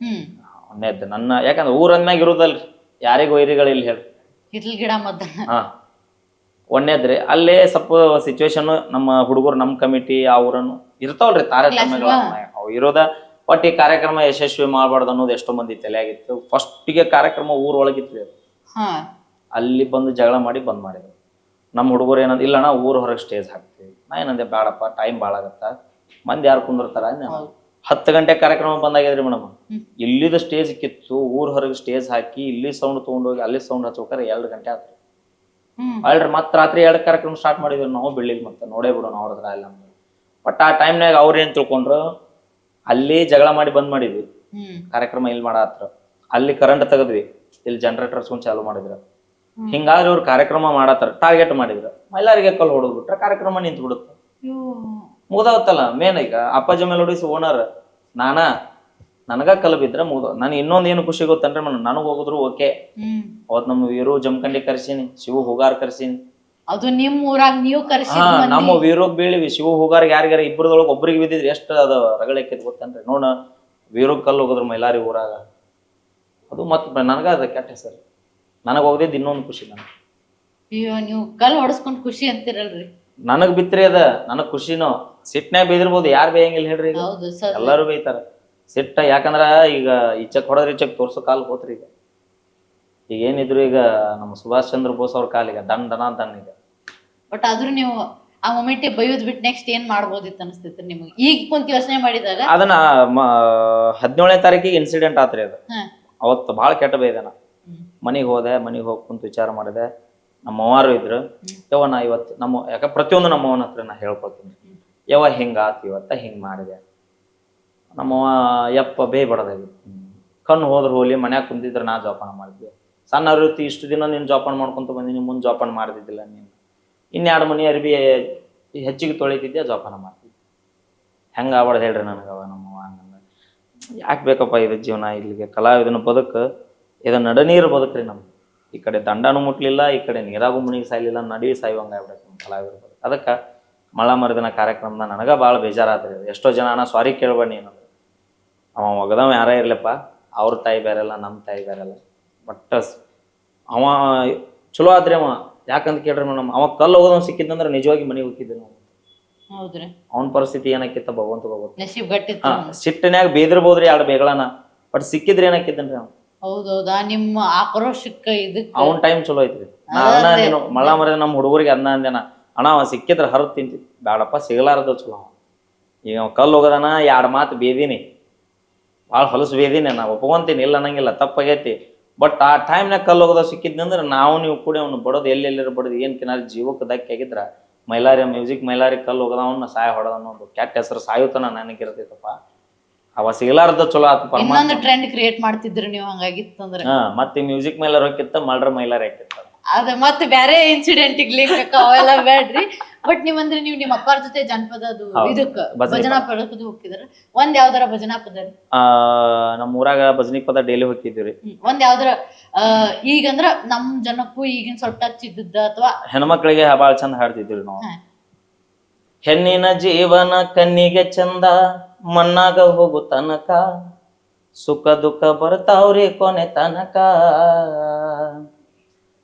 ಒಂದೇದ್ದು ನನ್ನ, ಯಾಕಂದ್ರೆ ಊರಂದ್ಮ್ಯಾಗ ಇರುದಲ್ರಿ, ಯಾರಿಗೂ ವೈರಿಗಳಿಲ್ಲ ಹೇಳಿ, ಹಿರ್ಲ್ ಗಿಡ ಮದ್ದ. ಒಂದೇದ್ರಿ ಅಲ್ಲೇ ಸ್ವಲ್ಪ ಸಿಚುವೇಶನ್, ನಮ್ಮ ಹುಡುಗರು, ನಮ್ಮ ಕಮಿಟಿ ಅವ್ರನ್ನು ಇರ್ತಾವಲ್ರಿ ತಾರತಮ್ಯಗಳು ಅವು ಇರೋದ. ಬಟ್ ಈ ಕಾರ್ಯಕ್ರಮ ಯಶಸ್ವಿ ಮಾಡಬಾರ್ದು ಅನ್ನೋದು ಎಷ್ಟೋ ಮಂದಿ ತಲೆಯಾಗಿತ್ತು. ಫಸ್ಟಿಗೆ ಕಾರ್ಯಕ್ರಮ ಊರೊಳಗಿತ್ರಿ ಅದು. ಅಲ್ಲಿ ಬಂದು ಜಗಳ ಮಾಡಿ ಬಂದ್ ಮಾಡಿದ್ರು. ನಮ್ಮ ಹುಡುಗರು ಏನಂದ, ಇಲ್ಲಣ್ಣ ಊರ್ ಹೊರಗೆ ಸ್ಟೇಜ್ ಹಾಕ್ತೀವಿ. ನಾ ಏನಂದೆ, ಬೇಡಪ್ಪ, ಟೈಮ್ ಭಾಳ ಆಗತ್ತ, ಮಂದಿ ಯಾರು ಕುಂದಿರ್ತಾರ. 10 ಗಂಟೆ ಕಾರ್ಯಕ್ರಮ ಬಂದಾಗಿದ್ರಿ ಮೇಡಮ್. ಇಲ್ಲಿದ ಸ್ಟೇಜ್ ಕಿತ್ತು ಊರ್ ಹೊರಗೆ ಸ್ಟೇಜ್ ಹಾಕಿ ಇಲ್ಲಿ ಸೌಂಡ್ ತಗೊಂಡೋಗಿ ಅಲ್ಲಿ ಸೌಂಡ್ ಹಚ್ಬೇಕಾರೆ 2 ಗಂಟೆ ಆಯ್ತು. ಅಲ್ರಿ ಮತ್ ರಾತ್ರಿ 2 ಕಾರ್ಯಕ್ರಮ ಸ್ಟಾರ್ಟ್ ಮಾಡಿದ್ವಿ ನಾವು. ಬೆಳ್ಳಿಗೆ ಮತ್ತೆ ನೋಡೇ ಬಿಡೋಣ ಅವ್ರ ಹತ್ರ ಎಲ್ಲ. ಬಟ್ ಆ ಟೈಮ್ನಾಗ ಅವ್ರ ಏನ್ ತಿಳ್ಕೊಂಡ್ರು, ಅಲ್ಲಿ ಜಗಳ ಮಾಡಿ ಬಂದ್ ಮಾಡಿದ್ವಿ ಕಾರ್ಯಕ್ರಮ. ಇಲ್ಲಿ ಮಾಡತ್ರ ಅಲ್ಲಿ ಕರೆಂಟ್ ತೆಗದ್ವಿ, ಇಲ್ಲಿ ಜನರೇಟರ್ ಸುಂಚ್ ಚಾಲು ಮಾಡಿದ್ರು. ಹಿಂಗಾಗಿ ಅವ್ರು ಕಾರ್ಯಕ್ರಮ ಮಾಡತ್ತಾರ ಟಾರ್ಗೆಟ್ ಮಾಡಿದ್ರು. ಎಲ್ಲರಿಗೆ ಕಲ್ಲು ಹೊಡೆದ್ ಬಿಟ್ರೆ ಕಾರ್ಯಕ್ರಮ ನಿಂತು ಬಿಡುತ್ತೆ. ಮುಗ್ದಾವತ್ತಲ್ಲ. ಮೇನ್ ಈಗ ಅಪ್ಪಾಜಿ ಮೆಲೋಡಿಸ್ ಓನರ್ ನನಗ ಕಲ್ ಬಿದ್ರ ಮುಗ್ದ. ನನ್ ಇನ್ನೊಂದ್ ಏನು ಖುಷಿ ಗೊತ್ತನ್ರಿ ನನಗ್ ಹೋಗುದ್ರು ಓಕೆ. ಅವತ್ ನಮ್ಮ ವೀರು ಜಮಖಂಡಿ ಕರ್ಸೀನಿ, ಶಿವು ಹುಗಾರ್ ಕರ್ಸೀನಿ. ಅದು ನಿಮ್ ಊರಾಗ ನೀವು ಕರ್ಸಿ ನಮ್ಮ ವೀರೋಗ್ ಬೀಳಿವಿ, ಶಿವು ಹುಗಾರ್ ಯಾರಿಗಾರ ಇಬ್ಬರದೊಳಗೆ ಒಬ್ರಿಗೆ ಬಿದ್ದಿದ್ರಿ ಎಷ್ಟು ಅದು ರಗಳಕ್ಕಿದ್ ಗೊತ್ತನ್ರಿ. ನೋಡ ವೀರೋಗ್ ಕಲ್ ಹೋಗುದ್ರು ಮೈಲಾರಿ ಊರಾಗ, ಅದು ಮತ್ ನನಗ ಅದ ಕೆಟ್ಟ ಹೆಸರು. ನನಗ್ ಹೋಗದಿದ್ ಇನ್ನೊಂದು ಖುಷಿ. ಅಯ್ಯೋ ನೀವು ಕಲ್ ಹೊಡಸ್ಕೊಂಡ್ ಖುಷಿ ಅಂತಿರಲ್ರಿ. ನನಗ್ ಬಿತ್ರಿ ಅದ ನನಗ್ ಖುಷಿನೋ. ಸಿಟ್ನ್ಯಾಗ ಬೇದಿರ್ಬೋದು, ಯಾರು ಬೇಯಂಗಿಲ್ಲ ಹೇಳ್ರಿ ಈಗ. ಹೌದು ಸರ್, ಎಲ್ಲಾರು ಬೇಯ್ತಾರ ಸಿಟ್ಟ. ಯಾಕಂದ್ರ ಈಗ ಈಚಕ್ ಹೊಡದ್ರಿ ಈಚಕ್ ತೋರ್ಸೋ ಕಾಲ್ ಹೋತ್ರಿ. ಈಗ ಏನಿದ್ರು ಈಗ ನಮ್ಮ ಸುಭಾಷ್ ಚಂದ್ರ ಬೋಸ್ ಅವ್ರ ಕಾಲಿಗ ದನ್ ಈಗ. ಬಟ್ ಆದ್ರೂ ನೀವು ಆ ಮೊಮೆಂಟ್ ಬೈಯೋದ್ ಬಿಟ್ಟು ನೆಕ್ಸ್ಟ್ ಏನ್ ಮಾಡ್ಬೋದಿತ್ತು ಅನಿಸ್ತೈತ್ರಿ ನಿಮ್ಗೆ ಈಗ ಕುಂತ ಯೋಚನೆ ಮಾಡಿದಾಗ? ಅದನ್ನ 17ನೇ ತಾರೀಕಿಗೆ ಇನ್ಸಿಡೆಂಟ್ ಆತ್ರಿ ಅದು. ಅವತ್ತು ಭಾಳ ಕೆಟ್ಟ ಬೈದೆ ನಾ. ಮನಿಗ್ ಹೋದೆ, ಮನಿಗ್ ಹೋಗಿ ಕುಂತ ವಿಚಾರ ಮಾಡಿದೆ. ನಮ್ಮ ಅವ್ವಾರು ಇದ್ರು. ಯವ್ವ ನಾ ಇವತ್ತು ಯಾಕ ಪ್ರತಿಯೊಂದು ನಮ್ಮ ಅವನ ಹತ್ರ ನಾ ಹೇಳ್ಕೊಳ್ತೀನಿ, ಯವ್ವ ಹಿಂಗಾತ್ ಇವತ್ತ ಹಿಂಗ್ ಮಾಡಿದೆ. ನಮ್ಮವ್ವ ಯಪ್ಪ ಬೇಯ್ಬಾರ್ದಾಗಿತ್ತು, ಕಣ್ಣು ಹೋದ್ರ ಹೋಲಿ, ಮನ್ಯಾಗ ಕುಂತಿದ್ರೆ ನಾ ಜೋಪಾನ ಮಾಡಿದ್ದೆ. ಸಣ್ಣ ರೀತಿ ಇಷ್ಟು ದಿನ ನೀನು ಜೋಪಾನ ಮಾಡ್ಕೊಂತ ಬಂದಿನಿ, ಮುಂದೆ ಜೋಪಾನ ಮಾಡ್ತಿದ್ದಿಲ್ಲ ನೀನು. ಇನ್ಯಾರು ಮನಿ ಅರ್ಬಿ ಹೆಚ್ಚಿಗೆ ತೊಳಿತಿದ್ದೆ, ಜೋಪಾನ ಮಾಡ್ತಿದ್ದೆ. ಹೆಂಗ ಆಗ್ಬಾರ್ದು ಹೇಳ್ರಿ ನನಗವ ನಮ್ಮವ್ವ. ಹಂಗಂದ ಯಾಕೆ ಬೇಕಪ್ಪ ಇದು ಜೀವನ, ಇಲ್ಲಿಗೆ ಕಲಾವಿದನ ಬದುಕು ಇದು ನಡನೀರು ಬದುಕ್ರಿ ನಮ್ಗೆ. ಈ ಕಡೆ ದಂಡನೂ ಮುಟ್ಲಿಲ್ಲ, ಈ ಕಡೆ ನೀರಾಗೂ ಮುನಿಗೆ ಸಾಯ್ಲಿಲ್ಲ, ನಡಿ ಸಾಯುವಂಗ ಆಗ್ಬಿಡತ್ತೆ ನಮ್ಮ ಕಲಾವಿದ್ರ ಬದುಕು. ಅದಕ್ಕೆ ಮಳ ಮರುದಿನ ಕಾರ್ಯಕ್ರಮದ ನನಗ ಭಾಳ ಬೇಜಾರಾದ್ರಿ. ಎಷ್ಟೋ ಜನ ನಾ ಸಾರಿ ಕೇಳ್ಬೇಡಿ ಏನಂದ್ರೆ, ಅವ ಒಗದವ ಯಾರ ಇರ್ಲಪ್ಪ, ಅವ್ರ ತಾಯಿ ಬೇರೆಲ್ಲ, ನಮ್ಮ ತಾಯಿ ಬೇರೆಲ್ಲ. ಬಟ್ ಅವ ಚಲೋ ಆದ್ರಿ ಅವ. ಯಾಕಂತ ಕೇಳ್ರಿ ಮೇಡಮ್, ಅವ ಕಲ್ಲು ಹೋಗೋದವ್ ಸಿಕ್ಕಿದ್ದಂದ್ರೆ ನಿಜವಾಗಿ ಮನೆಗೆ ಹೋಗಿದ್ದೆ ನಾವು. ಹೌದ್ರಿ, ಅವನ ಪರಿಸ್ಥಿತಿ ಏನಕ್ಕಿತ್ತ ಭಗವಂತ ಗೊತ್ತು. ನಸೀಬ್ ಗಟ್ಟಿತ್ತು. ಸಿಟ್ಟಿನ್ಯಾಗ ಬೇದಿರ್ಬೋದ್ರಿ ಎರಡು ಬೇಗಳನ, ಬಟ್ ಸಿಕ್ಕಿದ್ರಿ ಏನಕ್ಕಿದ್ದನ್ರಿ ಅವ. ಹೌದೌದಾ, ನಿಮ್ಮ ಆಕ್ರೋಶಕ್ಕ ಇದಕ್ಕೆ ಅವನ್ ಟೈಮ್ ಚಲೋ ಐತ್ರಿ. ನೀನು ಮಳ ಮರದ ನಮ್ಮ ಹುಡುಗರಿಗೆ ಅದನ್ನ ಅಂದೇನ, ಅಣ್ಣ ಅವ ಸಿಕ್ಕಿದ್ರ ಹರದ್ ತಿಂತಿ, ಬ್ಯಾಡಪ್ಪ ಸಿಗಲಾರದ ಚಲೋ. ಈಗ ಅವ ಕಲ್ಲು ಹೋಗದಾನ, 2 ಮಾತು ಬೇದೀನಿ, ಭಾಳ ಹೊಲಸು ಬೇದೀನಿ, ನಾ ಒಪ್ಕೊಂತೀನಿ, ಇಲ್ಲ ಅನ್ನಂಗಿಲ್ಲ, ತಪ್ಪಾಗೈತಿ. ಬಟ್ ಆ ಟೈಮ್ನಾಗ ಕಲ್ಲು ಹೋಗೋದ ಸಿಕ್ಕಿದ್ನಂದ್ರೆ ನಾವು ನೀವು ಕೂಡ ಅವ್ನು ಬಡೋದು ಎಲ್ಲೆಲ್ಲರ ಬಡೋದು ಏನ್ ಕಿನಾರಿ ಜೀವಕ್ಕೆ ಧಕ್ಕೆ ಆಗಿದ್ರ, ಮೈಲಾರಿ ಮ್ಯೂಸಿಕ್ ಮೈಲಾರಿ ಕಲ್ಲು ಹೋಗದವನ್ನ ಸಾಯ ಹೊಡೋದ ಅನ್ನೋದು ಕೆಟ್ಟ ಹೆಸರು ಸಾಯುತನ ನನಗಿರ್ತೈತಪ್ಪ. ಅವ ಸಿಗಲಾರ್ದ ಚಲೋ ಆತಪ್ಪ. ಇನ್ನೊಂದು ಟ್ರೆಂಡ್ ಕ್ರಿಯೇಟ್ ಮಾಡ್ತಿದ್ರಿ ನೀವು ಹಂಗಾಗಿತ್ತಂದ್ರೆ. ಮತ್ತೆ ಮ್ಯೂಸಿಕ್ ಮೈಲಾರ್ ಹೋಗಿತ್ತ ಮಲ್ರ ಮೈಲಾರಿ ಹಾಕಿತ್ತ. ಅದ ಮತ್ತೆ ಬೇರೆ ಇನ್ಸಿಡೆಂಟ್ ಲಿಂಕ್ ಅವೆಲ್ಲ ಬೇಡ್ರಿ. ಬಟ್ ನೀವಂದ್ರೆ ನೀವು ನಿಮ್ಮ ಅಪ್ಪಾರ ಜೊತೆ ಜನಪದ ಅದು ಇದಕ್ಕ ಭಜನಾ ಪದಕ್ಕದು ಹೋಗ್ತಿದ್ರ. ಒಂದ್ ಯಾವ್ದಾರ ಭಜನಾ ಪದ ರೀ? ನಮ್ಮ ಊರಾಗ ಭಜನಿ ಪದ ಡೈಲಿ ಹೋಗ್ತಿದ್ವಿ. ಒಂದ್ ಯಾವ್ದಾರ ಈಗಂದ್ರ ನಮ್ ಜನಕ್ಕೂ ಈಗಿನ ಸ್ವಲ್ಪ ಟಚ್ ಇದ್ದದ್ದ ಅಥವಾ ಹೆಣ್ಮಕ್ಳಿಗೆ ಬಾಳ ಚಂದ ಹಾಡ್ತಿದ್ವಿ ನಾವು. ಹೆಣ್ಣಿನ ಜೀವನ ಕಣ್ಣಿಗೆ ಚಂದ, ಮಣ್ಣಾಗ ಹೋಗು ತನಕ, ಸುಖ ದುಃಖ ಬರ್ತಾವ್ರಿ ಕೊನೆ ತನಕ.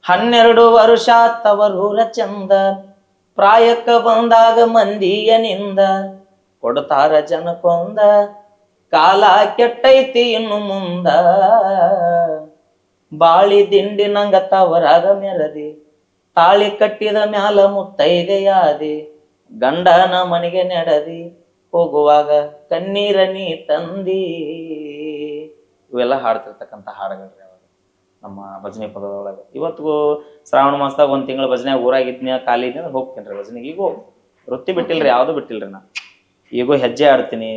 12 ವರ್ಷ ತವರೂರ ಚಂದ, ಪ್ರಾಯಕ್ಕ ಬಂದಾಗ ಮಂದಿಯ ನಿಂದ, ಕೊಡ್ತಾರ ಜನಕೊಂದ, ಕಾಲ ಕೆಟ್ಟೈತಿ ಇನ್ನು ಮುಂದ. ಬಾಳಿ ದಿಂಡಿ ನಂಗ ತವರಾಗ ಮೆರದಿ, ತಾಳಿ ಕಟ್ಟಿದ ಮ್ಯಾಲ ಮುತ್ತೈದೆಯಾದಿ, ಗಂಡನ ಮನೆಗೆ ನೆಡದಿ, ಹೋಗುವಾಗ ಕಣ್ಣೀರ ನೀ ತಂದಿ. ಇವೆಲ್ಲ ಹಾಡ್ತಿರ್ತಕ್ಕಂಥ ಹಾಡುಗಳ್ರಿ ಅವಾಗ ನಮ್ಮ ಭಜನೆ ಪದದೊಳಗೆ. ಇವತ್ತಿಗೂ ಶ್ರಾವಣ ಮಾಸದಾಗ 1 ತಿಂಗಳ ಭಜನೆಯಾಗ ಊರಾಗಿದ್ನ ಖಾಲಿ ಇದ್ನ ಹೋಗ್ತೀನಿ ರೀ ಭಜನೆಗೆ. ಈಗೂ ವೃತ್ತಿ ಬಿಟ್ಟಿಲ್ರಿ, ಯಾವ್ದು ಬಿಟ್ಟಿಲ್ರಿ ನಾ. ಈಗೂ ಹೆಜ್ಜೆ ಆಡ್ತೀನಿ,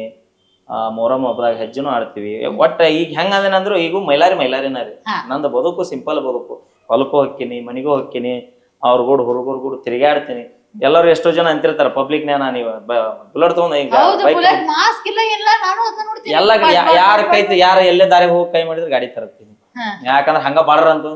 ಮೊಹರಂ ಹಬ್ಬದಾಗ ಹೆಜ್ಜೆನೂ ಆಡ್ತೀವಿ. ಒಟ್ಟ ಈಗ ಹೆಂಗ ಅದೇನಂದ್ರು ಈಗೂ ಮೈಲಾರಿನ ರೀ. ನಂದು ಬದುಕು ಸಿಂಪಲ್ ಬದುಕು. ಹೊಲಕ್ಕೂ ಹೋಗ್ತೀನಿ, ಮನಿಗೂ ಹೋಗ್ತೀನಿ, ಅವ್ರ ಗೂಡು ಹುಡುಗರು ಗೂಡು ತಿರುಗಾಡ್ತೀನಿ. ಎಲ್ಲರೂ ಎಷ್ಟೋ ಜನ ಅಂತಿರ್ತಾರ ಪಬ್ಲಿಕ್ನ್ಯಾಗ, ನೀವು ಬುಲೆಟ್ ತಗೊಂಡ್ ಈಗ ಎಲ್ಲ ಯಾರ ಕೈತಿ ಯಾರ ಎಲ್ಲೇ ದಾರಿಗೆ ಹೋಗಿ ಕೈ ಮಾಡಿದ್ರೆ ಗಾಡಿ ತರತ್ತೀನಿ. ಯಾಕಂದ್ರೆ ಹಂಗ ಬಾಡ್ರ ಅಂತ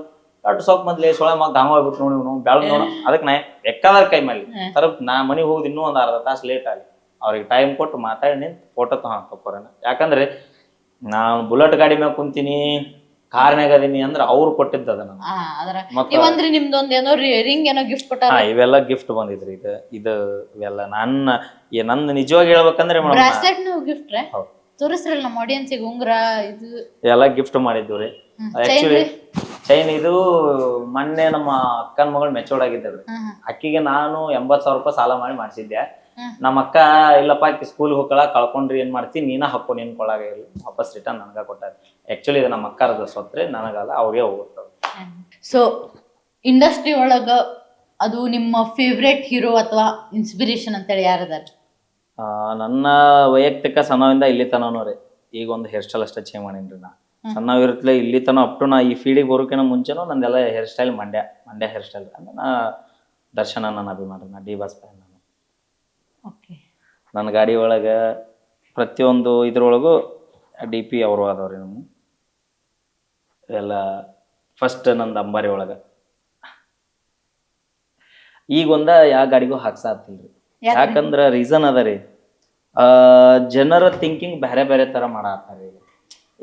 ಅಟ್ ಸ್ವಲ್ಪ ಮೊದ್ಲೇ ಸೊಳೆ ಮಗ ದಾಮ ಹೋಗ್ಬಿಟ್ಟು ನೋಡಿ ಬೆಳ ನೋಡ, ಅದಕ್ಕೆ ನಾ ಬೇಕಾದ್ರ ಕೈ ಮಾಡ್ಲಿ ತರ. ನಾ ಮನಿಗೆ ಹೋಗುದು ಇನ್ನೂ ಒಂದು ಅರ್ಧ ತಾಸು ಲೇಟ್ ಆಗಿ ಅವ್ರಿಗೆ ಟೈಮ್ ಕೊಟ್ಟು ಮಾತಾಡಿ ನಿಂತು ಫೋಟೋ ತಗೊರೇನ. ಯಾಕಂದ್ರೆ ನಾನು ಬುಲೆಟ್ ಗಾಡಿ ಮ್ಯಾಗ ಕುಂತೀನಿ, ಕಾರ್ನ್ಯಾಗ ಅದೀನಿ ಅಂದ್ರೆ ಅವ್ರು ಕೊಟ್ಟಿದ್ದ ಅದನ್ನ ನಿಮ್ದೊಂದೇನೋ ರಿಂಗ್ ಏನೋ ಗಿಫ್ಟ್ ಕೊಟ್ಟ. ಇವೆಲ್ಲ ಗಿಫ್ಟ್ ಬಂದಿದ್ರಿ. ಇದು ಇವೆಲ್ಲ ನಂದು ನಿಜವಾಗಿ ಹೇಳ್ಬೇಕಂದ್ರೆ ಗಿಫ್ಟ್ ತೋರಿಸ್ರಲ್ಲ ನಮ್ಮ ಆಡಿಯನ್ಸಿಗೆ. ಉಂಗ್ರ ಇದು ಎಲ್ಲ ಗಿಫ್ಟ್ ಮಾಡಿದ್ವಿ ರೀ. ಆಕ್ಚುಲಿ ಚೈನ್ ಇದು ಮೊನ್ನೆ ನಮ್ಮ ಅಕ್ಕನ ಮಗಳು ಮೆಚೂರ್ಡ್ ಆಗಿದ್ದಳು. ಅಕ್ಕಿಗೆ ನಾನು 80,000 ರೂಪಾಯಿ ಸಾಲ ಮಾಡಿ ಮಾಡಿಸಿದ್ದೆ. ನಮ್ಮ ಅಕ್ಕ ಇಲ್ಲಪ್ಪ ಆಕಿ ಸ್ಕೂಲ್ ಹೋಗಲ್ಲ, ಕಳ್ಕೊಂಡ್ರಿ ಏನ್ ಮಾಡ್ತೀನಿ, ನೀನ ಹಾಕೋ ನಿನ್ ಕೊಳಾಗ ಇರ್ಲಿ, ವಾಪಸ್ ರಿಟರ್ನ್ ನನಗ ಕೊಟ್ಟಾರ. ಆಕ್ಚುಲಿ ಇದು ನಮ್ಮ ಅಕ್ಕರದ ಸ್ವತ್ರಿ, ನನಗಲ್ಲ, ಅವ್ರಿಗೆ ಹೋಗುತ್ತೆ. ಸೊ ಇಂಡಸ್ಟ್ರಿ ಒಳಗ ಅದು ನಿಮ್ಮ ಫೇವ್ರೇಟ್ ಹೀರೋ ಅಥವಾ ಇನ್ಸ್ಪಿರೇಷನ್ ಅಂತೇಳಿ ಯಾರದಾರ? ನನ್ನ ವೈಯಕ್ತಿಕ ಸಣ್ಣವಿಂದ ಇಲ್ಲಿ ತನೂ ರೀ. ಈಗ ಒಂದು ಹೇರ್ ಸ್ಟೈಲ್ ಅಷ್ಟೇ ಚೇಂಜ್ ಮಾಡೀನಿ ನಾ. ಸಣ್ಣವಿರುತ್ತಲೇ ಇಲ್ಲಿ ತನ ಅಪ್ ಟು ನಾ ಈ ಫೀಲ್ಡಿಗೆ ಬರೋಕಿನ ಮುಂಚೆನೂ ನಂದೆಲ್ಲ hairstyle Mandya hairstyle. ಅಂದ್ರೆ ನಾ ದರ್ಶನ ನನ್ನ ಅಭಿಮಾನ, ನಾ ಡಿ ಬಾಸ್ ಫ್ಯಾನ್ ನಾನು. ನನ್ನ ಗಾಡಿ ಒಳಗೆ ಪ್ರತಿಯೊಂದು ಇದ್ರೊಳಗೂ DP ಅವರು ಆದವ್ರಿ ನಮ್ಮ ಎಲ್ಲ. ಫಸ್ಟ್ ನಂದು ಅಂಬಾರಿ ಒಳಗೆ ಈಗ ಯಾವ ಗಾಡಿಗೂ ಹಾಕ್ಸಾತಿಲ್ರಿ. ಯಾಕಂದ್ರೆ ರೀಸನ್ ಅದ ರೀ, ಜನರ ಥಿಂಕಿಂಗ್ ಬೇರೆ ಬೇರೆ ಥರ ಮಾಡಾತ್ತಾರೆ.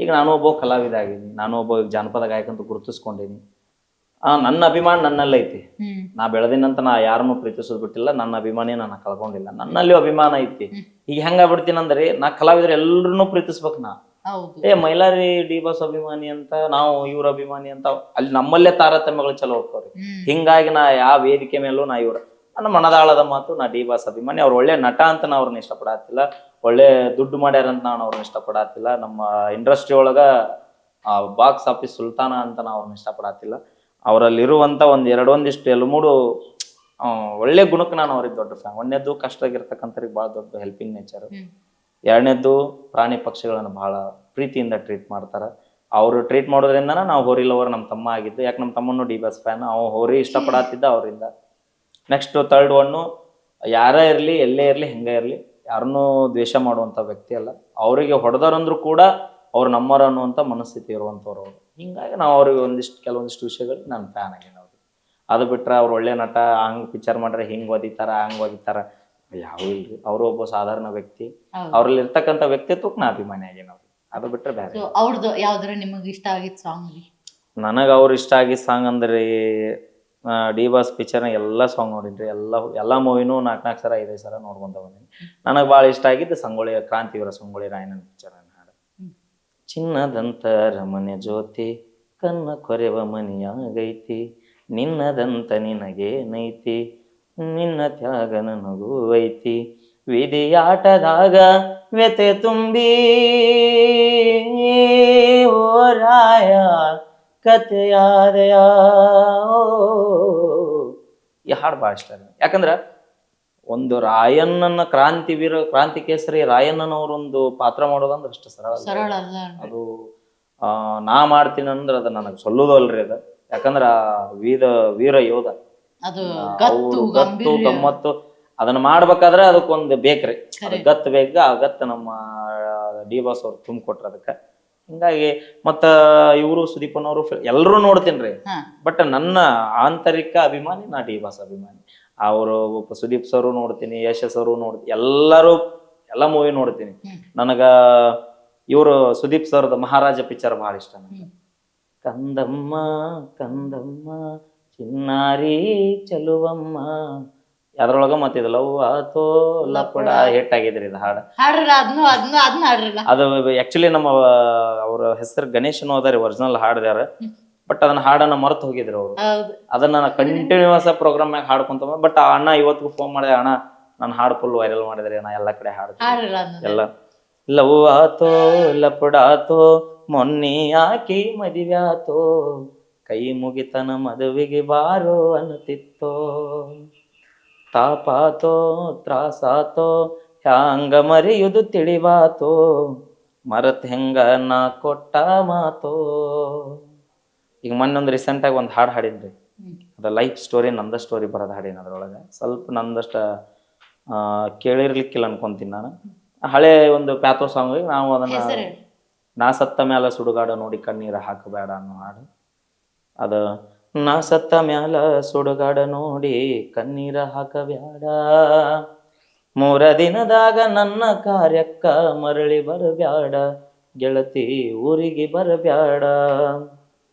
ಈಗ ನಾನು ಒಬ್ಬ ಕಲಾವಿದ ಆಗೀನಿ, ನಾನು ಒಬ್ಬ ಜಾನಪದ ಗಾಯಕ ಅಂತ ಗುರುತಿಸ್ಕೊಂಡೀನಿ. ನನ್ನ ಅಭಿಮಾನ ನನ್ನಲ್ಲಿ ಐತಿ. ನಾ ಬೆಳೆದಿನಂತ ನಾ ಯಾರನ್ನೂ ಪ್ರೀತಿಸೋದು ಬಿಟ್ಟಿಲ್ಲ, ನನ್ನ ಅಭಿಮಾನಿ ನಾನು ಕಳ್ಕೊಂಡಿಲ್ಲ, ನನ್ನಲ್ಲಿ ಅಭಿಮಾನ ಐತಿ. ಈಗ ಹೆಂಗಾಗ್ಬಿಡ್ತೀನಿ ಅಂದ್ರೆ, ನಾ ಕಲಾವಿದ್ರು ಎಲ್ಲರನ್ನೂ ಪ್ರೀತಿಸ್ಬೇಕು. ನಾ ಮೈಲಾರಿ ಡಿ ಬಾಸ್ ಅಭಿಮಾನಿ ಅಂತ, ನಾವು ಇವ್ರ ಅಭಿಮಾನಿ ಅಂತ, ಅಲ್ಲಿ ನಮ್ಮಲ್ಲೇ ತಾರತಮ್ಯಗಳು ಚಲೋ ಹೋಗ್ತಾವ್ರಿ. ಹಿಂಗಾಗಿ ನಾ ಯಾವ ವೇದಿಕೆ ಮೇಲೂ ನಾ ನನ್ನ ಮನದಾಳದ ಮಾತು, ನಾ ಡಿ ಬಾಸ್ ಅಭಿಮಾನಿ. ಅವ್ರು ಒಳ್ಳೆ ನಟ ಅಂತ ನಾ ಅವ್ರನ್ನ ಇಷ್ಟಪಡತ್ತಿಲ್ಲ, ಒಳ್ಳೆ ದುಡ್ಡು ಮಾಡ್ಯಾರಂತ ನಾನು ಅವ್ರನ್ನ ಇಷ್ಟಪಡತ್ತಿಲ್ಲ, ನಮ್ಮ ಇಂಡಸ್ಟ್ರಿ ಒಳಗ ಬಾಕ್ಸ್ ಆಫೀಸ್ ಸುಲ್ತಾನ ಅಂತ ನಾ ಅವ್ರನ್ನ ಇಷ್ಟಪಡತ್ತಿಲ್ಲ. ಅವರಲ್ಲಿರುವಂತ ಒಂದಿಷ್ಟು ಎರಡು ಮೂರು ಒಳ್ಳೆ ಗುಣಕ್ಕೆ ನಾನು ಅವ್ರಿಗೆ ದೊಡ್ಡ ಫ್ಯಾನ್. ಒಂದನೇದ್ದು ಕಷ್ಟವಾಗಿರ್ತಕ್ಕಂಥವ್ರಿಗೆ ಭಾಳ ದೊಡ್ಡ ಹೆಲ್ಪಿಂಗ್ ನೇಚರ್. ಎರಡನೇದ್ದು ಪ್ರಾಣಿ ಪಕ್ಷಿಗಳನ್ನು ಬಹಳ ಪ್ರೀತಿಯಿಂದ ಟ್ರೀಟ್ ಮಾಡ್ತಾರೆ. ಅವರು ಟ್ರೀಟ್ ಮಾಡೋದ್ರಿಂದ ನಾವು ಹೋರಿ ಲವರ್ ನಮ್ಮ ತಮ್ಮ ಆಗಿದ್ದು. ಯಾಕೆ ನಮ್ಮ ತಮ್ಮನು ಡಿ ಬಾಸ್ ಫ್ಯಾನ್, ಅವ ಹೋರಿ ಇಷ್ಟಪಡತ್ತಿದ್ದ ಅವರಿಂದ. ನೆಕ್ಸ್ಟ್ ಥರ್ಡ್ ಒನ್ನು, ಯಾರೇ ಇರಲಿ ಎಲ್ಲೇ ಇರಲಿ ಹೆಂಗೆ ಇರಲಿ ಯಾರನ್ನೂ ದ್ವೇಷ ಮಾಡುವಂಥ ವ್ಯಕ್ತಿ ಅಲ್ಲ. ಅವರಿಗೆ ಹೊಡೆದರಂದ್ರೂ ಕೂಡ ಅವ್ರು ನಮ್ಮರು ಅನ್ನುವಂಥ ಮನಸ್ಥಿತಿ ಇರುವಂಥವ್ರು ಅವರು. ಹಿಂಗಾಗಿ ನಾವು ಅವ್ರಿಗೆ ಕೆಲವೊಂದಿಷ್ಟು ವಿಷಯಗಳಿಗೆ ನಾನು ಫ್ಯಾನ್ ಆಗೇನೆ ಅವ್ರಿಗೆ. ಅದು ಬಿಟ್ಟರೆ ಅವ್ರು ಒಳ್ಳೆ ನಟ, ಹಂಗೆ ಪಿಕ್ಚರ್ ಮಾಡ್ರೆ ಹಿಂಗೆ ಒದಿತಾರ ಹಂಗೆ ಒದಿತಾರ, ಯಾವ ಇಲ್ರಿ. ಅವರು ಒಬ್ಬ ಸಾಧಾರಣ ವ್ಯಕ್ತಿ, ಅವ್ರಲ್ಲಿ ಇರ್ತಕ್ಕಂಥ ವ್ಯಕ್ತಿತ್ವಕ್ಕೆ ನಾ ಅಭಿಮಾನಿ ಆಗೇನೆ ಅವ್ರಿಗೆ. ಅದು ಬಿಟ್ಟರೆ ಬೇರೆ. ಅವ್ರದ್ದು ಯಾವ್ದ್ರ ನಿಮಗೆ ಇಷ್ಟ ಆಗಿದ್ ಸಾಂಗ್? ನನಗೆ ಅವ್ರು ಇಷ್ಟ ಆಗಿದ್ದ ಸಾಂಗ್ ಅಂದ್ರೆ ಡಿ ಬಾಸ್ ಪಿಕ್ಚರ್ನ ಎಲ್ಲ ಸಾಂಗ್ ನೋಡಿನ್ರಿ. ಎಲ್ಲ ಮೂವಿನೂ 4 ಸಲ 5 ಸಲ ನೋಡ್ಕೊಂತ ಬಂದೀನಿ. ನನಗೆ ಭಾಳ ಇಷ್ಟ ಆಗಿದ್ದು ಸಂಗೊಳ್ಳಿ ಕ್ರಾಂತಿವೀರ ಸಂಗೊಳ್ಳಿ ರಾಯಣ್ಣನ ಪಿಕ್ಚರ್ ಹಾಡು. ಚಿನ್ನದಂತ ರಮಣೆ ಜ್ಯೋತಿ ಕನ್ನ ಕೊರೆವ ಮನಿಯಾಗೈತಿ, ನಿನ್ನದಂತ ನಿನಗೇನೈತಿ, ನಿನ್ನ ತ್ಯಾಗ ನನಗೂ ಐತಿ, ವಿಧಿಯಾಟದಾಗ ವ್ಯತೆ ತುಂಬಿ ಓ ರಾಯ ಕಥೆಯಾದಯ. ಈ ಹಾಡು ಭಾಳ ಇಷ್ಟ. ಯಾಕಂದ್ರೆ ಒಂದು ರಾಯಣ್ಣನ ಕ್ರಾಂತಿ ಕೇಸರಿ ರಾಯಣ್ಣನವರೊಂದು ಪಾತ್ರ ಮಾಡೋದಂದ್ರೆ ಅಷ್ಟು ಸರಳ ಅಲ್ಲ. ಅದು ನಾ ಮಾಡ್ತೀನಿ ಅಂದ್ರೆ ಅದು ನನಗೆ ಸಲ್ಲೋದು ಅಲ್ರಿ ಅದು. ಯಾಕಂದ್ರ ವೀರ ಯೋಧ, ಗತ್ತು ಗಮ್ಮತ್ತು ಅದನ್ನ ಮಾಡ್ಬೇಕಾದ್ರೆ ಅದಕ್ಕೊಂದು ಬೇಕ್ರಿ, ಗತ್ತು ಬೇಕ. ಆ ಗತ್ತು ನಮ್ಮ ಡಿ ಬಾಸ್ ಅವ್ರು ತುಂಬಿಕೊಟ್ರ ಅದಕ್ಕೆ. ಹಿಂಗಾಗಿ ಮತ್ತ ಇವರು ಸುದೀಪನವರು ಎಲ್ಲರೂ ನೋಡ್ತೀನಿ. ಬಟ್ ನನ್ನ ಆಂತರಿಕ ಅಭಿಮಾನಿ ನಾ ಡಿ ಬಾಸ್ ಅಭಿಮಾನಿ. ಅವರು ಸುದೀಪ್ ಸರು ನೋಡ್ತೀನಿ, ಯಶ್ ಸರು ನೋಡ್ತೀನಿ, ಎಲ್ಲ ಮೂವಿ ನೋಡ್ತೀನಿ. ನನಗ ಇವರು ಸುದೀಪ್ ಸರ್ದ ಮಹಾರಾಜ ಪಿಕ್ಚರ್ ಭಾಳ ಇಷ್ಟ ನನಗೆ. ಕಂದಮ್ಮ ಕಂದಮ್ಮ ಚಿನ್ನಾರಿ ಚಲುವಮ್ಮ, ಅದ್ರೊಳಗ ಮತ್ತಿದ ಲವ್ ಆತೋ ಲಪಡ ಹಿಟ್ ಆಗಿದ್ರಿ ಇದು ಹಾಡು. ಅದು ಆಕ್ಚುಲಿ ನಮ್ಮ ಅವ್ರ ಹೆಸರು ಗಣೇಶನ್ ಹೋದಾರಿ, ಒರಿಜಿನಲ್ ಹಾಡ್ದಾರ. ಬಟ್ ಅದನ್ನ ಹಾಡನ್ನ ಮರೆತು ಹೋಗಿದ್ರು ಅವ್ರು. ಅದನ್ನ ಕಂಟಿನ್ಯೂಸ್ ಪ್ರೋಗ್ರಾಮ್ ಮ್ಯಾಗ ಹಾಡ್ಕೊಂತ. ಬಟ್ ಆ ಅಣ್ಣ ಇವತ್ತಿಗೂ ಫೋನ್ ಮಾಡಿದೆ, ಅಣ್ಣ ನನ್ನ ಹಾಡು ಫುಲ್ ವೈರಲ್ ಮಾಡಿದ್ರಿ, ನಾ ಎಲ್ಲಾ ಕಡೆ ಹಾಡ್ತೀನಿ ಎಲ್ಲ. ಲವ್ ಆತೋ ಲಪಡ ಆತೋ ಮೊನ್ನೆ ಆಕಿ ಮದುವೆ ಆತೋ, ಕೈ ಮುಗಿತನ ಮದುವೆಗೆ ಬಾರೋ ಅನ್ನತಿತ್ತೋ, ತಾಪಾತೋ ತ್ರಾಸಾತೋ ಹ್ಯಾಂಗ ಮರೆಯುದು ತಿಳಿವಾತೋ, ಮರತ್ ಹೆಂಗ ನಾ ಕೊಟ್ಟ ಮಾತೋ. ಈಗ ಮೊನ್ನೊಂದು ರೀಸೆಂಟಾಗಿ ಒಂದು ಹಾಡು ಹಾಡಿನ್ರಿ, ಅದು ಲೈಫ್ ಸ್ಟೋರಿ, ನಂದ ಸ್ಟೋರಿ ಬರೋದು ಹಾಡಿನ. ಅದ್ರೊಳಗೆ ಸ್ವಲ್ಪ ನಂದಷ್ಟ ಕೇಳಿರ್ಲಿಕ್ಕಿಲ್ಲ ಅನ್ಕೊಂತೀನಿ ನಾನು. ಹಳೆ ಒಂದು ಪ್ಯಾಥೋ ಸಾಂಗ್. ನಾವು ಅದನ್ನ ನಾ ಸತ್ತ ಮ್ಯಾಲ ಸುಡುಗಾಡ ನೋಡಿ ಕಣ್ಣೀರ ಹಾಕಬೇಡ ಅನ್ನೋ ಹಾಡು. ಅದು ನಾ ಸತ್ತ ಮ್ಯಾಲ ಸುಡುಗಾಡ ನೋಡಿ ಕಣ್ಣೀರ ಹಾಕಬ್ಯಾಡ, 3 ದಿನದಾಗ ನನ್ನ ಕಾರ್ಯಕ್ಕ ಮರಳಿ ಬರಬ್ಯಾಡ, ಗೆಳತಿ ಊರಿಗೆ ಬರಬ್ಯಾಡ,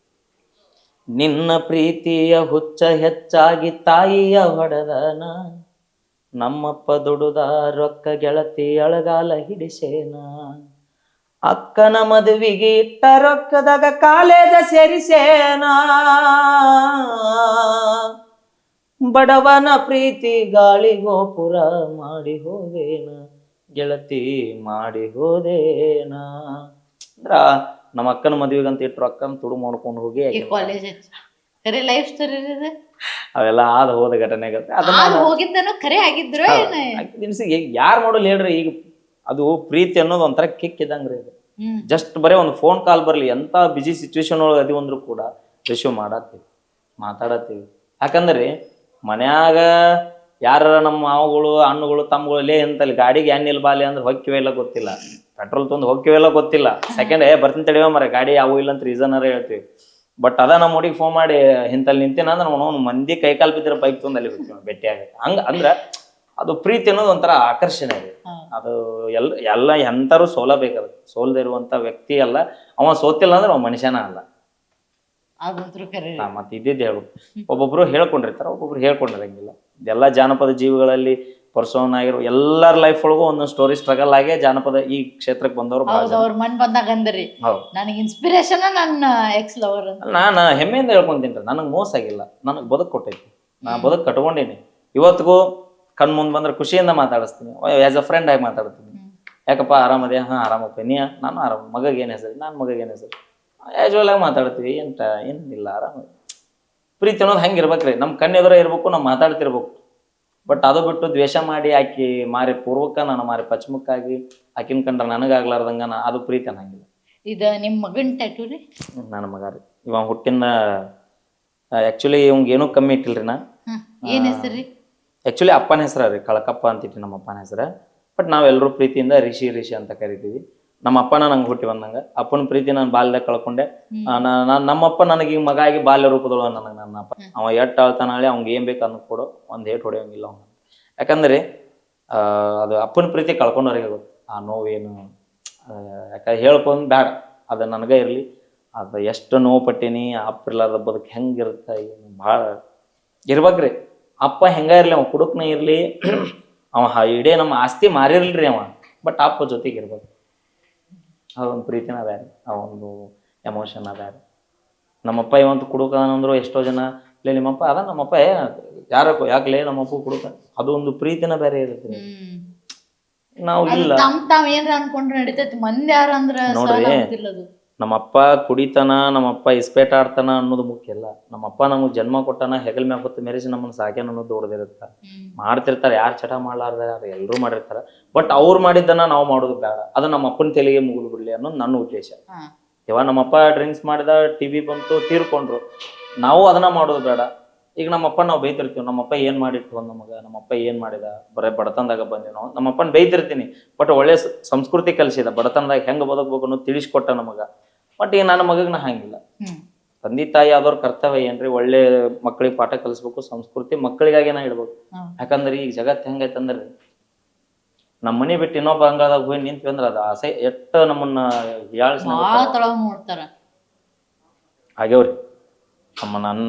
ನಿನ್ನ ಪ್ರೀತಿಯ ಹುಚ್ಚ ಹೆಚ್ಚಾಗಿ ತಾಯಿಯ ಹೊಡೆದನ, ನಮ್ಮಪ್ಪ ದುಡುದ ರೊಕ್ಕ ಗೆಳತಿ ಅಳಗಾಲ ಹಿಡಿಸೇನ, ಅಕ್ಕನ ಮದುವಿಗೆ ಇಟ್ಟ ರೊಕ್ಕದಾಗ ಕಾಲೇಜ ಸೇರಿಸೇನ, ಬಡವನ ಪ್ರೀತಿ ಗಾಳಿ ಗೋಪುರ ಮಾಡಿ ಹೋದೇನ, ಗೆಳತಿ ಮಾಡಿ ಹೋದೇನ. ಅಂದ್ರ ನಮ್ಮ ಅಕ್ಕನ ಮದುವೆಗಂತ ಇಟ್ಟು ರೊಕ್ಕನ ತುಡು ಮಾಡ್ಕೊಂಡು ಹೋಗಿ ಲೈಫ್ ಸ್ಟೋರಿ ಅವೆಲ್ಲ ಆದ ಹೋದ ಘಟನೆಗತ್ತೆ. ಯಾರು ಮಾಡೋಲ್ಲ ಹೇಳ್ರಿ. ಈಗ ಅದು ಪ್ರೀತಿ ಅನ್ನೋದು ಒಂಥರ ಕಿಕ್ ಇದ್ದಂಗ್ರಿ. ಅದು ಜಸ್ಟ್ ಬರೀ ಒಂದು ಫೋನ್ ಕಾಲ್ ಬರ್ಲಿ, ಎಂತ ಬಿಜಿ ಸಿಚುವೇಶನ್ ಒಳಗೆ ಅದೀವಿ ಅಂದ್ರೂ ಕೂಡ ರಿಸೀವ್ ಮಾಡತ್ತೀವಿ, ಮಾತಾಡತ್ತೀವಿ. ಯಾಕಂದ್ರೆ ಮನ್ಯಾಗ ಯಾರ ನಮ್ಮ ಮಾವುಗಳು ಹಣ್ಣುಗಳು ತಮ್ಮಗಳು ಲೇ ಅಂತಲ್ಲಿ ಗಾಡಿಗೆ ಎಣ್ಣೆ ಬಾಲಿ ಅಂದ್ರೆ ಹೊಕ್ಕಿವೆಲ್ಲ ಗೊತ್ತಿಲ್ಲ, ಪೆಟ್ರೋಲ್ ತಂದು ಹೊಕ್ಕಿವೆಲ್ಲ ಗೊತ್ತಿಲ್ಲ, ಸೆಕೆಂಡ್ ಬರ್ತೀನಿ ತಡಿಯೋ ಮರ ಗಾಡಿ ಅವು ಇಲ್ಲ ಅಂತ ರೀಸನರ ಹೇಳ್ತೀವಿ. ಬಟ್ ಅದ ನಮ್ಮ ಹುಡುಗಿ ಫೋನ್ ಮಾಡಿ ಇಂತಲ್ಲಿ ನಿಂತೇನ ಅಂದ್ರೆ ನಾವು ಮಂದಿ ಕೈಕಾಲು ಬಿದ್ದರೆ ಬೈಕ್ ತಂದು ಅಲ್ಲಿ ಹೋಗ್ತೀವಿ ಭೇಟಿ ಆಗಕ್ಕೆ. ಅಂದ್ರ ಅದು ಪ್ರೀತಿ ಅನ್ನೋದು ಒಂಥರ ಆಕರ್ಷಣೆ ರೀ. ಅದು ಎಲ್ಲ ಎಂತಾರು ಸೋಲಬೇಕದು. ಸೋಲ್ದೇ ಇರುವಂತ ವ್ಯಕ್ತಿ ಅಲ್ಲ ಅವ, ಸೋತಿಲ್ಲ ಅಂದ್ರೆ ಅವ ಮನುಷ್ಯನ ಅಲ್ಲ. ಮತ್ತೆ ಇದ್ದಿದ್ದು ಹೇಳ್ಬೇಕು. ಒಬ್ಬೊಬ್ರು ಹೇಳ್ಕೊಂಡಿರ್ತಾರ, ಒಬ್ಬೊಬ್ರು ಹೇಳ್ಕೊಂಡಿರಂಗಿಲ್ಲ. ಎಲ್ಲ ಜಾನಪದ ಜೀವಿಗಳಲ್ಲಿ ಪರ್ಸೋನ್ ಆಗಿರೋ ಎಲ್ಲರ ಲೈಫ್ ಒಳಗೂ ಒಂದೊಂದು ಸ್ಟೋರಿ ಸ್ಟ್ರಗಲ್ ಆಗೇ ಜಾನಪದ ಈ ಕ್ಷೇತ್ರಕ್ಕೆ ಬಂದವರು. ನಾನು ಹೆಮ್ಮೆಯಿಂದ ಹೇಳ್ಕೊಂತೀನಿ, ನನಗೆ ಮೋಸ ಆಗಿಲ್ಲ, ನನಗೆ ಬದುಕು ಕೊಟ್ಟೈತಿ, ನಾ ಬದುಕು ಕಟ್ಕೊಂಡೀನಿ. ಇವತ್ತಿಗೂ ಕಣ್ ಮುಂದೆ ಬಂದ್ರೆ ಖುಷಿಯಿಂದ ಮಾತಾಡಿಸ್ತೀನಿ, ಆಸ್ ಅ ಫ್ರೆಂಡ್ ಆಗಿ ಮಾತಾಡ್ತೀನಿ. ಯಾಕಪ್ಪ ಆರಾಮದೇ? ಹಾ ಆರಾಮಪ್ಪ. ನಾನು ಆರಾಮ. ಮಗಗೆ ಏನು ಹೆಸರು? ನಾನು ಮಗಗೆ ಏನು ಹೆಸರು? ಆ್ಯಜುವಲ್ ಆಗಿ ಮಾತಾಡ್ತೀವಿ. ಏನಿಲ್ಲ, ಆರಾಮ. ಪ್ರೀತಿ ಅನ್ನೋದು ಹಂಗೆ ಇರ್ಬೇಕ್ರಿ, ನಮ್ಮ ಕಣ್ಣೆದುರೇ ಇರ್ಬೇಕು, ನಾವು ಮಾತಾಡ್ತಿರ್ಬೇಕು. ಬಟ್ ಅದು ಬಿಟ್ಟು ದ್ವೇಷ ಮಾಡಿ ಆಕಿ ಮಾರಿ ಪೂರ್ವಕ್ಕ ನಾನು ಮಾರಿ ಪಶ್ಚಿಮಕ್ಕಾಗಿ ಆಕಿನ ಕಂಡ್ರೆ ನನಗಾಗ್ಲಾರ್ದಂಗ ಅದು ಪ್ರೀತಿ ಅನ್ನಂಗಿಲ್ಲ. ಇದು ನಿಮ್ಮ ಮಗನ ಟ್ಯಾಟೂ ರೀ? ನನ್ನ ಮಗ ರೀ. ಇವಾಗ ಹುಟ್ಟಿನ ಆ್ಯಕ್ಚುಲಿ ಇವಂಗೆ ಏನೂ ಕಮ್ಮಿ ಇಟ್ಟಿಲ್ರಿ. ನಾ ಏನು ಹೆಸರು ರೀ? ಆ್ಯಕ್ಚುಲಿ ಅಪ್ಪನ ಹೆಸರು ರೀ, ಕಳಕಪ್ಪ ಅಂತಿಟ್ಟು ನಮ್ಮ ಅಪ್ಪನ ಹೆಸರು. ಬಟ್ ನಾವೆಲ್ಲರೂ ಪ್ರೀತಿಯಿಂದ ರಿಷಿ ಅಂತ ಕರಿತೀವಿ. ನಮ್ಮ ಅಪ್ಪನ ನಂಗೆ ಹುಟ್ಟಿ ಬಂದಂಗೆ, ಅಪ್ಪನ ಪ್ರೀತಿ ನಾನು ಬಾಲ್ಯದಾಗ ಕಳ್ಕೊಂಡೆ. ನಮ್ಮಪ್ಪ ನನಗೆ ಈಗ ಮಗ ಆಗಿ ಬಾಲ್ಯ ರೂಪದೊಳಗೆ ನನಗೆ ನನ್ನ ಅಪ್ಪ. ಅವ ಎಟ್ಟು ಆಳ್ತಾನ ಹೇಳಿ ಅವ್ನಿಗೆ ಏನು ಬೇಕು ಅನ್ನೋ ಕೊಡು, ಒಂದು ಏಟು ಹೊಡೆಯೋಂಗಿಲ್ಲ ಅವ್ನು. ಯಾಕಂದ್ರೆ ಅದು ಅಪ್ಪನ ಪ್ರೀತಿ ಕಳ್ಕೊಂಡವ್ರಿಗೆ ಗೊತ್ತು ಆ ನೋವೇನು. ಯಾಕಂದ್ರೆ ಹೇಳ್ಕೊಂಡು ಬೇಡ, ಅದು ನನಗೆ ಇರಲಿ. ಅದು ಎಷ್ಟು ನೋವು ಪಟ್ಟೀನಿ. ಅಪ್ಪ ಇರ್ಲಾರ್ದ ಬದುಕು ಹೆಂಗಿರುತ್ತೆ, ಏನು ಭಾಳ ಇರ್ಬೇಕ್ರಿ. ಅಪ್ಪ ಹೆಂಗ ಇರಲಿ, ಅವ ಕುಡುಕ್ನ ಇರಲಿ, ಅವ ಇಡೀ ನಮ್ಮ ಆಸ್ತಿ ಮಾರಿರ್ಲ್ರಿ ಅವ, ಬಟ್ ಅಪ್ಪ ಜೊತೆಗೆ ಇರ್ಬೇಕು. ಅದೊಂದು ಪ್ರೀತಿನ ಬೇರೆ, ಆ ಒಂದು ಎಮೋಷನ್ ಬೇರೆ. ನಮ್ಮಪ್ಪ ಇವಂತ ಕುಡುಕಂದ್ರು ಎಷ್ಟೋ ಜನ ಲೇ ನಿಮ್ಮಪ್ಪ ಅದ, ನಮ್ಮಪ್ಪ ಯಾಕಲೇ ನಮ್ಮಪ್ಪ ಕುಡುಕ, ಅದು ಒಂದು ಪ್ರೀತಿನ ಬೇರೆ ಇರುತ್ತೆ. ನಾವು ಇಲ್ಲ ನೋಡ್ರಿ, ನಮ್ಮಪ್ಪ ಕುಡಿತಾನ, ನಮ್ಮಪ್ಪ ಇಸ್ಪೇಟ ಆಡ್ತಾನ ಅನ್ನೋದು ಮುಖ್ಯ ಅಲ್ಲ. ನಮ್ಮಪ್ಪ ನಮಗೆ ಜನ್ಮ ಕೊಟ್ಟಾನ, ಹೆಗಲ್ ಮ್ಯಾಗ ಹೊತ್ತು ಮೆರೆಸಿ ನಮ್ಮನ್ನ ಸಾಕ್ಯಾನ ಅನ್ನೋದು ದೊಡ್ಡದಿರುತ್ತ. ಮಾಡ್ತಿರ್ತಾರೆ, ಯಾರು ಚಟ ಮಾಡ್ಲಾರ್ದ ಎಲ್ಲರೂ ಮಾಡಿರ್ತಾರೆ. ಬಟ್ ಅವ್ರು ಮಾಡಿದ್ದನ್ನ ನಾವು ಮಾಡೋದು ಬೇಡ, ಅದು ನಮ್ಮ ಅಪ್ಪನ ತೆಲಿಗೆ ಮುಗಿದು ಬಿಡ್ಲಿ ಅನ್ನೋದು ನನ್ನ ಉದ್ದೇಶ. ಇವಾಗ ನಮ್ಮಪ್ಪ ಡ್ರಿಂಕ್ಸ್ ಮಾಡಿದ, ಟಿವಿ ಬಂತು, ತೀರ್ಕೊಂಡ್ರು, ನಾವು ಅದನ್ನ ಮಾಡೋದು ಬೇಡ. ಈಗ ನಮ್ಮಪ್ಪ ನಾವು ಬೈತಿರ್ತೀವಿ, ನಮ್ಮಪ್ಪ ಏನ್ ಮಾಡಿಟ್ಟು ಒಂದು ನಮಗ, ನಮ್ಮಪ್ಪ ಏನ್ ಮಾಡಿದ, ಬರೀ ಬಡತನದಾಗ ಬಂದಿವಿ ನಾವು. ನಮ್ಮಪ್ಪನ ಬೈತಿರ್ತೀನಿ, ಬಟ್ ಒಳ್ಳೆ ಸಂಸ್ಕೃತಿ ಕಲಿಸಿದ, ಬಡತನದಾಗ ಹೆಂಗ್ ಬದುಕಬೇಕು ಅನ್ನೋದು ತಿಳಿಸ್ಕೊಟ್ಟ ನಮಗ. ಬಟ್ ಈಗ ನನ್ನ ಮಗಗ್ ನಾ ಹಂಗಿಲ್ಲ. ತಂದೆ ತಾಯಿ ಆದವ್ರ ಕರ್ತವ್ಯ ಏನ್ರಿ, ಒಳ್ಳೆ ಮಕ್ಕಳಿಗೆ ಪಾಠ ಕಲಿಸ್ಬೇಕು, ಸಂಸ್ಕೃತಿ ಮಕ್ಕಳಿಗಾಗೇನ ಇಡ್ಬೇಕು. ಯಾಕಂದ್ರೆ ಈಗ ಜಗತ್ತು ಹೆಂಗೈತಂದ್ರಿ, ನಮ್ಮ ಮನೆ ಬಿಟ್ಟು ಇನ್ನೊಬ್ಬ ಅಂಗಳದಾಗ ಹೋಗಿ ನಿಂತ್ವಿ ಅಂದ್ರೆ ಅದು ಆಸೆ ಎಷ್ಟ ನಮ್ಮನ್ನ ಆಗ್ಯಾವ್ರಿ.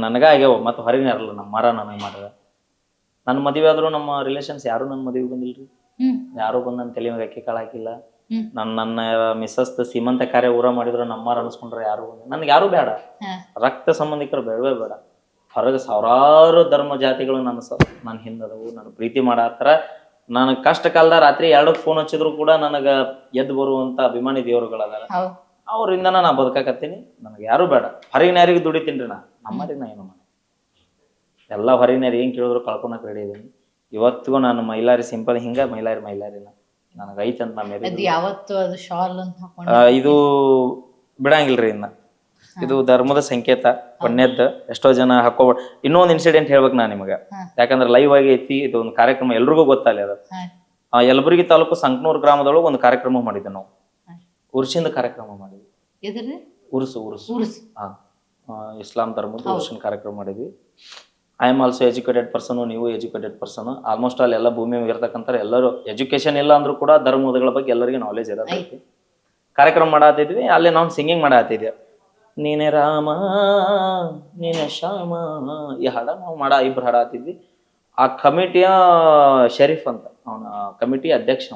ನನಗ ಆಗ್ಯಾವ, ಮತ್ತೆ ಹೊರಗಿನ ಇರಲ್ಲ. ನಮ್ಮ ಮರ ನನಗೆ ಮಾಡಿದ. ನನ್ನ ಮದುವೆ ಆದ್ರೂ ನಮ್ಮ ರಿಲೇಷನ್ಸ್ ಯಾರು ನನ್ನ ಮದುವೆ ಬಂದಿಲ್ರಿ. ಯಾರು ಬಂದು ನನ್ನ ತಲೆ ಮೇಲೆ ಅಕ್ಕಿ ಕಾಳು ಹಾಕಿಲ್ಲ. ನನ್ನ ಮಿಸ್ಸಸ್ ಸೀಮಂತ ಕಾರ್ಯ ಊರ ಮಾಡಿದ್ರು ನಮ್ಮಾರ ಅನ್ಸ್ಕೊಂಡ್ರೆ ಯಾರು ನನ್ಗೆ ಯಾರು ಬೇಡ. ರಕ್ತ ಸಂಬಂಧಿಕರು ಬೇಡವೇ ಬೇಡ. ಹೊರಗೆ ಸಾವಿರಾರು ಧರ್ಮ ಜಾತಿಗಳು ನನ್ನ ಹಿಂದದವು, ನನ್ನ ಪ್ರೀತಿ ಮಾಡತ್ತಾರ. ನನಗೆ ಕಷ್ಟ ಕಾಲದ ರಾತ್ರಿ 2 ಫೋನ್ ಹಚ್ಚಿದ್ರು ಕೂಡ ನನಗ ಎದ್ದು ಬರುವಂತ ಅಭಿಮಾನಿ ದೇವರುಗಳದಾರ. ಅವ್ರಿಂದ ನಾ ಬದುಕಾಕತ್ತೀನಿ. ನನಗೆ ಯಾರು ಬೇಡ. ಹೊರಗಿನ ಯಾರಿಗೆ ದುಡಿತೀನಿ ನಾ, ನಮ್ಮರಿಗೆ ನಾ ಏನು ಮಾಡಿ ಎಲ್ಲ ಹೊರಗಿನ ಏನ್ ಕೇಳಿದ್ರು ಕಳ್ಕೊಳಕ್ ರೆಡಿ ಇದೀನಿ. ಇವತ್ತಿಗೂ ನಾನು ಮೈಲಾರಿ ಸಿಂಪಲ್ ಹಿಂಗ ಮೈಲಾರಿನ ನನಗೆ ಐತೆ ಅಂತ ಇದು ಬಿಡಂಗಿಲ್ರಿ. ಇನ್ನ ಇದು ಧರ್ಮದ ಸಂಕೇತ, ಪುಣ್ಯದ. ಎಷ್ಟೋ ಜನ ಹಾಕೋಬ. ಇನ್ನೊಂದು ಇನ್ಸಿಡೆಂಟ್ ಹೇಳ್ಬೇಕು ನಾ ನಿಮ್ಗೆ, ಯಾಕಂದ್ರೆ ಲೈವ್ ಆಗಿ ಐತಿ. ಇದು ಒಂದು ಕಾರ್ಯಕ್ರಮ ಎಲ್ರಿಗೂ ಗೊತ್ತಲ್ಲ. ಅದು ಯಲಬುರ್ಗಿ ತಾಲೂಕು ಸಂಕನೂರ್ ಗ್ರಾಮದೊಳಗೆ ಒಂದು ಕಾರ್ಯಕ್ರಮ ಮಾಡಿದ್ವಿ ನಾವು. ಉರ್ಸಿಂದ ಕಾರ್ಯಕ್ರಮ ಮಾಡಿದ್ವಿ. ಉರ್ಸು ಇಸ್ಲಾಂ ಧರ್ಮದ ಉರ್ಸಿನ ಕಾರ್ಯಕ್ರಮ ಮಾಡಿದ್ವಿ. I am also educated person, ನೀವು ಎಜುಕೇಟೆಡ್ ಪರ್ಸನ್. ಆಲ್ಮೋಸ್ಟ್ ಅಲ್ಲಿ ಎಲ್ಲ ಭೂಮಿ ಇರ್ತಕ್ಕಂಥ ಎಲ್ಲರೂ ಎಜುಕೇಶನ್ ಇಲ್ಲ ಅಂದ್ರೂ ಕೂಡ ಧರ್ಮಗಳ ಬಗ್ಗೆ ಎಲ್ಲರಿಗೂ ನಾಲೆಜ್ ಇರತೈತಿ. ಕಾರ್ಯಕ್ರಮ ಮಾಡತ್ತಿದ್ವಿ. ಅಲ್ಲಿ ನಾವು ಸಿಂಗಿಂಗ್ ಮಾಡತ್ತಿದ್ವಿ. ನೀನೆ ರಾಮ ನೀನೆ ಶ್ಯಾಮ ಈ ಹಾಡ ನಾವು ಇಬ್ರು ಹಾಡತ್ತಿದ್ವಿ. ಆ ಕಮಿಟಿಯ ಶರೀಫ್ ಅಂತ ಅವನ ಕಮಿಟಿ ಅಧ್ಯಕ್ಷ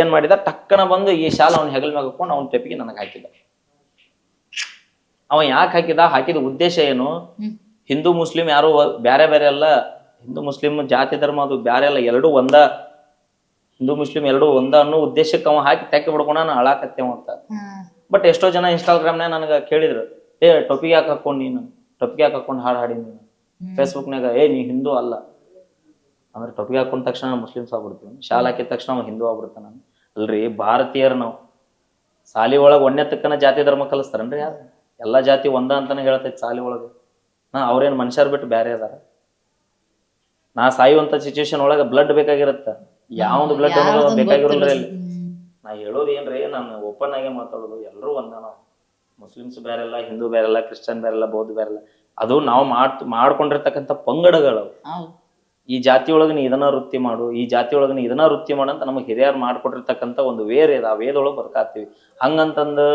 ಏನ್ ಮಾಡಿದ, ಟಕ್ಕನ ಬಂದು ಈ ಶಾಲ ಅವ್ನ ಹೆಗಲ್ ಮ್ಯಾಗ ಹಾಕೊಂಡು ಅವ್ನ ಟೆಪಿಗೆ ನನಗೆ ಹಾಕಿದ. ಅವ ಯಾಕೆ ಹಾಕಿದ ಉದ್ದೇಶ ಏನು? ಹಿಂದೂ ಮುಸ್ಲಿಂ ಯಾರು ಬ್ಯಾರೆ ಬೇರೆ ಅಲ್ಲ. ಹಿಂದೂ ಮುಸ್ಲಿಂ ಜಾತಿ ಧರ್ಮ ಅದು ಬ್ಯಾರೆ ಅಲ್ಲ, ಎರಡೂ ಒಂದ. ಹಿಂದೂ ಮುಸ್ಲಿಂ ಎರಡೂ ಒಂದ ಅನ್ನೋ ಉದ್ದೇಶಕ್ಕೆ ಅವ ಹಾಕಿ ತೆಕ್ಕಿ ಬಿಡ್ಕೊಂಡ ನಾನು ಹಾಳಾಕತ್ತೇವ ಅಂತ. ಬಟ್ ಎಷ್ಟೋ ಜನ ಇನ್ಸ್ಟಾಗ್ರಾಮ್ನಾಗ ನನಗೆ ಕೇಳಿದ್ರು, ಟೊಪಿಗೆ ಯಾಕೆ ಹಾಕೊಂಡು ನೀನು, ಟೊಪಿಗೆ ಯಾಕೆ ಹಾಕೊಂಡು ಹಾಡಿ ನೀನು ಫೇಸ್ಬುಕ್ನಾಗ, ನೀ ಹಿಂದೂ ಅಲ್ಲ ಅಂದ್ರೆ ಟೊಪಿಗೆ ಹಾಕೊಂಡ ತಕ್ಷಣ ಮುಸ್ಲಿಮ್ಸ್ ಆಗ್ಬಿಡ್ತೀವಿ, ಶಾಲ್ ಹಾಕಿದ ತಕ್ಷಣ ಅವ ಹಿಂದೂ ಆಗ್ಬಿಡ್ತಾನ. ಅಲ್ರಿ, ಭಾರತೀಯರು ನಾವು ಸಾಲಿ ಒಳಗೆ ಒಂದೇ ತಕ್ಕನ ಜಾತಿ ಧರ್ಮ ಕಲಿಸ್ತಾರನ್ರಿ ಯಾರು? ಎಲ್ಲಾ ಜಾತಿ ಒಂದ ಅಂತಾನೆ ಹೇಳ್ತೈತಿ ಸಾಲಿ ಒಳಗೆ. ಅವ್ರೇನ್ ಮನುಷ್ಯರ್ ಬಿಟ್ಟು ಬ್ಯಾರೆ ಅದಾರ? ನಾ ಸಾಯುವಂತ ಸಿಚುವೇಶನ್ ಒಳಗ ಬ್ಲಡ್ ಬೇಕಾಗಿರತ್ತ, ಯಾವ್ದು ಬ್ಲಡ್ ಬೇಕಾಗಿರೋದ್ರ ಇಲ್ಲಿ. ನಾ ಹೇಳೋದು ಏನ್ರಿ, ನಾನು ಓಪನ್ ಆಗಿ ಮಾತಾಡೋದು, ಎಲ್ಲರೂ ಒಂದ ನಾವು. ಮುಸ್ಲಿಮ್ಸ್ ಬೇರೆಲ್ಲ, ಹಿಂದೂ ಬೇರೆಲ್ಲ, ಕ್ರಿಶ್ಚಿಯನ್ ಬೇರೆಲ್ಲ, ಬೌದ್ಧ ಬೇರೆಲ್ಲ. ಅದು ನಾವು ಮಾಡ್ಕೊಂಡಿರ್ತಕ್ಕಂಥ ಪಂಗಡಗಳು. ಈ ಜಾತಿ ಒಳಗ ನೀ ಇದನ್ನ ವೃತ್ತಿ ಮಾಡು, ಈ ಜಾತಿ ಒಳಗ ನೀ ಇದನ್ನ ವೃತ್ತಿ ಮಾಡು ಅಂತ ನಮಗೆ ಹಿರಿಯರು ಮಾಡ್ಕೊಟ್ಟಿರ್ತಕ್ಕಂಥ ಒಂದು ವೇರ್ ಇದೆ. ಆ ವೇದೊಳಗೆ ಬರ್ಕಾತೀವಿ. ಹಂಗಂತಂದು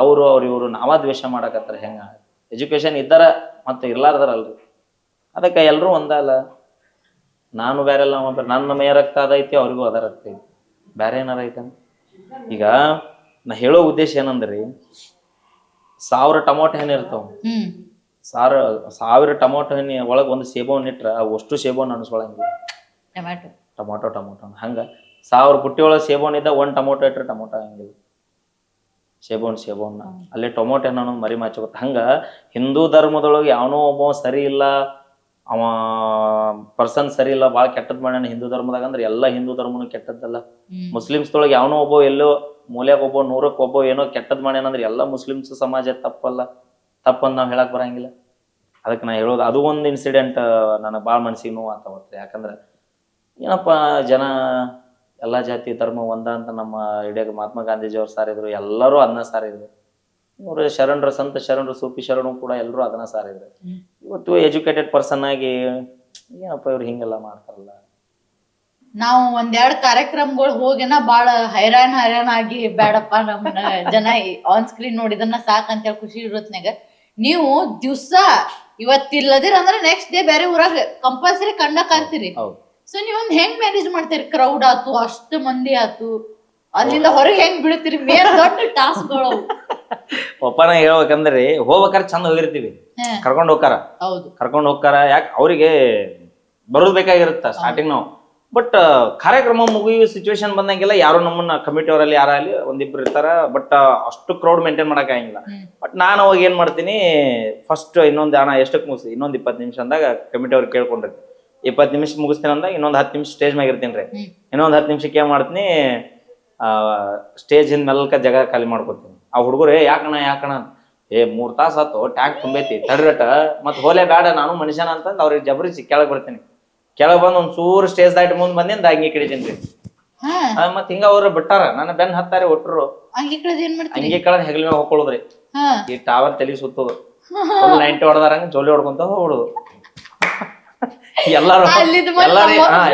ಅವ್ರು ಇವ್ರು ನಾವಾ ದ್ವೇಷ ಮಾಡಕತ್ತಾರ ಹೆಂಗ? ಎಜುಕೇಶನ್ ಇದ್ದಾರ ಮತ್ತೆ ಇರ್ಲಾರ್ದಾರಲ್ರಿ. ಅದಕ್ಕೆ ಎಲ್ರೂ ಒಂದಲ್ಲ. ನಾನು ಬೇರೆಲ್ಲ ನನ್ನ ಮೇ ರಕ್ತ ಅದೈತಿ, ಅವ್ರಿಗೂ ಅದ ರಕ್ತ ಐತಿ, ಬೇರೆ ಏನಾರ ಐತ? ಈಗ ನಾ ಹೇಳೋ ಉದ್ದೇಶ ಏನಂದ್ರಿ, 1000 ಟೊಮೊಟೊ ಹಣ್ಣು ಇರ್ತಾವ. 1000 ಟೊಮೊಟೊ ಹಣ್ಣಿ ಒಳಗೆ ಒಂದು ಸೇಬವನ್ನು ಇಟ್ರ ಅಷ್ಟು ಸೇಬವನ್ನು ಅನಿಸ್ಕೊಳಂಗಿಲ್ಲ. ಟೊಮೊಟೊ ಹಂಗ 1000 ಬುಟ್ಟಿ ಒಳಗೆ ಸೇಬವನ್ನು ಇದ್ದ 1 ಟೊಮೊಟೊ ಇಟ್ರೆ ಟೊಮೊಟೊ ಹಂಗಿಲ್ಲ. ಸೇಬವನ್ನ ಅಲ್ಲೇ ಟೊಮೊಟೊ ಹಣ್ಣು ಮರಿ ಮಾಚೋಗುತ್ತೆ. ಹಂಗ ಹಿಂದೂ ಧರ್ಮದೊಳಗೆ ಯಾವನೋ ಒಬ್ಬ ಸರಿ ಇಲ್ಲ, ಅವ ಪರ್ಸನ್ ಸರಿ ಇಲ್ಲ, ಭಾಳ ಕೆಟ್ಟದ್ ಮಾಡ್ಯಾನ ಹಿಂದೂ ಧರ್ಮದಾಗ ಅಂದ್ರೆ ಎಲ್ಲ ಹಿಂದೂ ಧರ್ಮನು ಕೆಟ್ಟದ್ದಲ್ಲ. ಮುಸ್ಲಿಮ್ಸ್ದೊಳಗೆ ಯಾವನೋ ಒಬ್ಬ ಎಲ್ಲೋ ಮೂಲ್ಯಾಗ ಒಬ್ಬ 100ಕ್ಕೆ ಒಬ್ಬ ಏನೋ ಕೆಟ್ಟದ್ ಮಾಡ್ಯಾನ ಅಂದ್ರೆ ಎಲ್ಲ ಮುಸ್ಲಿಮ್ಸ್ ಸಮಾಜ ತಪ್ಪಂದ್ ನಾವ್ ಹೇಳಕ್ ಬರಂಗಿಲ್ಲ. ಅದಕ್ಕೆ ನಾ ಹೇಳೋದು, ಅದು ಒಂದು ಇನ್ಸಿಡೆಂಟ್ ನನಗೆ ಭಾಳ ಮನಸ್ಸಿಗೆ ನೋವು ಆತವತ್ತು. ಯಾಕಂದ್ರೆ ಏನಪ್ಪ, ಜನ ಎಲ್ಲಾ ಜಾತಿ ಧರ್ಮ ಒಂದ ಅಂತ ನಮ್ಮ ಇಡೀ ಮಹಾತ್ಮ ಗಾಂಧೀಜಿಯವ್ರು ಸಾರಿದ್ರು, ಎಲ್ಲರೂ ಅದನ್ನ ಸಾರಿದ್ರು. ಇವರು ಶರಣರು, ಸಂತ ಶರಣರು, ಸೂಫಿ ಶರಣರು ಕೂಡ ಎಲ್ಲರೂ ಅದನ್ನ ಸಾರಿದ್ರು. ಇವತ್ತು ಎಜುಕೇಟೆಡ್ ಪರ್ಸನ್ ಆಗಿ ಏನಪ್ಪ ಇವ್ರು ಹಿಂಗೆಲ್ಲ ಮಾಡ್ತಾರಲ್ಲ. ನಾವು 1-2 ಕಾರ್ಯಕ್ರಮಗಳು ಹೋಗಿನ ಬಾಳ ಹೈರಾಣ ಆಗಿ ಬೇಡಪ್ಪ ನಮ್ಮ ಜನ ಆನ್ ಸ್ಕ್ರೀನ್ ನೋಡಿದನ್ನ ಸಾಕಂತೇಳಿ ಖುಷಿ ಇರೋತ್ನಾಗ, ನೀವು ದಿವ್ಸ ಇವತ್ತಿಲ್ಲದಿರ ಅಂದ್ರೆ ನೆಕ್ಸ್ಟ್ ಡೇ ಬೇರೆ ಊರಾಗ ಕಂಪಲ್ಸರಿ ಕಂಡಕ್ ಆಗ್ತೀರಿ. ಸೊ ನೀವೊಂದ್ ಹೆಂಗ್ ಮ್ಯಾನೇಜ್ ಮಾಡ್ತೀರಿ? ಕ್ರೌಡ್ ಆತು, ಅಷ್ಟು ಮಂದಿ ಆತು, ಅಲ್ಲಿಂದ ಹೊರಗೆ ಹೆಂಗ್ ಬೀಳ್ತೀರಿ? ಮೇನ್ ದೊಡ್ಡ ಟಾಸ್ಕ್ಗಳು. ಒಪ್ಪನ ಹೇಳ್ಬೇಕಂದ್ರೆ ಹೋಗ್ಬೇಕಾರೆ ಚಂದ ಹೋಗಿರ್ತೀವಿ, ಕರ್ಕೊಂಡ್ ಹೋಗ್ತಾರ. ಯಾಕೆ ಅವ್ರಿಗೆ ಬರೋದ್ ಬೇಕಾಗಿರುತ್ತ ಸ್ಟಾರ್ಟಿಂಗ್ ನಾವು. ಬಟ್ ಕಾರ್ಯಕ್ರಮ ಮುಗಿಯೋ ಸಿಚುವೇಶನ್ ಬಂದಂಗೆಲ್ಲ ಯಾರು ನಮ್ಮನ್ನ ಕಮಿಟಿ ಅವರಲ್ಲಿ ಯಾರಲ್ಲಿ ಒಂದಿಬ್ರು ಇರ್ತಾರ. ಬಟ್ ಅಷ್ಟು ಕ್ರೌಡ್ ಮೇಂಟೈನ್ ಮಾಡಕ್ ಆಗಿಲ್ಲ. ಬಟ್ ನಾನು ಅವಾಗ ಏನ್ ಮಾಡ್ತೀನಿ, ಫಸ್ಟ್ ಇನ್ನೊಂದು ಹಣ ಎಷ್ಟಕ್ಕೆ ಮುಗಿಸಿ ಇನ್ನೊಂದು 20 ನಿಮಿಷ ಅಂದಾಗ ಕಮಿಟಿ ಅವ್ರಿಗೆ ಕೇಳ್ಕೊಂಡಿರ್ತೀನಿ. 20 ನಿಮಿಷ ಮುಗಿಸ್ತೀನಿ ಅಂದಾಗ ಇನ್ನೊಂದು 10 ನಿಮಿಷ ಸ್ಟೇಜ್ ಮ್ಯಾಗ ಇರ್ತೀನಿ ರೀ. ಇನ್ನೊಂದು 10 ನಿಮಿಷಕ್ಕೆ ಏನ್ ಮಾಡ್ತೀನಿ, ಸ್ಟೇಜ್ ಹಿಂದ್ ಮೆಲ್ಕ ಜಾಗ ಖಾಲಿ ಮಾಡ್ಕೊತೀನಿ. ಆ ಹುಡುಗರು ಯಾಕಣ 3 ತಾಸು ಆತು, ಟ್ಯಾಂಕ್ ತುಂಬೈತಿ, ತಡ್ರಟ ಮತ್ ಹೋಲೆ ಬೇಡ, ನಾನು ಮನುಷ್ಯನ ಅಂತಂದ್ ಅವ್ರಿಗೆ ಜಬರಿಸಿ ಕೆಳಗ್ ಬರ್ತೀನಿ. ಕೆಳಗ್ ಬಂದ್ ಒಂದ್ ಚೂರು ಸ್ಟೇಜ್ ದಾಟಿ ಮುಂದ್ ಬಂದಿಂದ ಅಂಗಿ ಕಿಡಿತೀನಿ. ಮತ್ ಹಿಂಗ ಅವ್ರು ಬಿಟ್ಟಾರ, ನನ್ನ ಬೆನ್ ಹತ್ತಾರೆ ಒಟ್ಟರು. ಅಂಗಿ ಕಳದ್ ಹೆಗಲ ಮ್ಯಾಗ ಹೋಗ್ಕೊಳ್ಳೋದ್ರಿ. ಈ ಟವರ್ ತಲೆ ಸುತ್ತದ 90 ಹೊಡೆದಾರಂಗ ಜೋಲಿ ಹೊಡ್ಕೊಂತ ಹೋಗ್ಬಿಡುದು. ಎಲ್ಲಾರು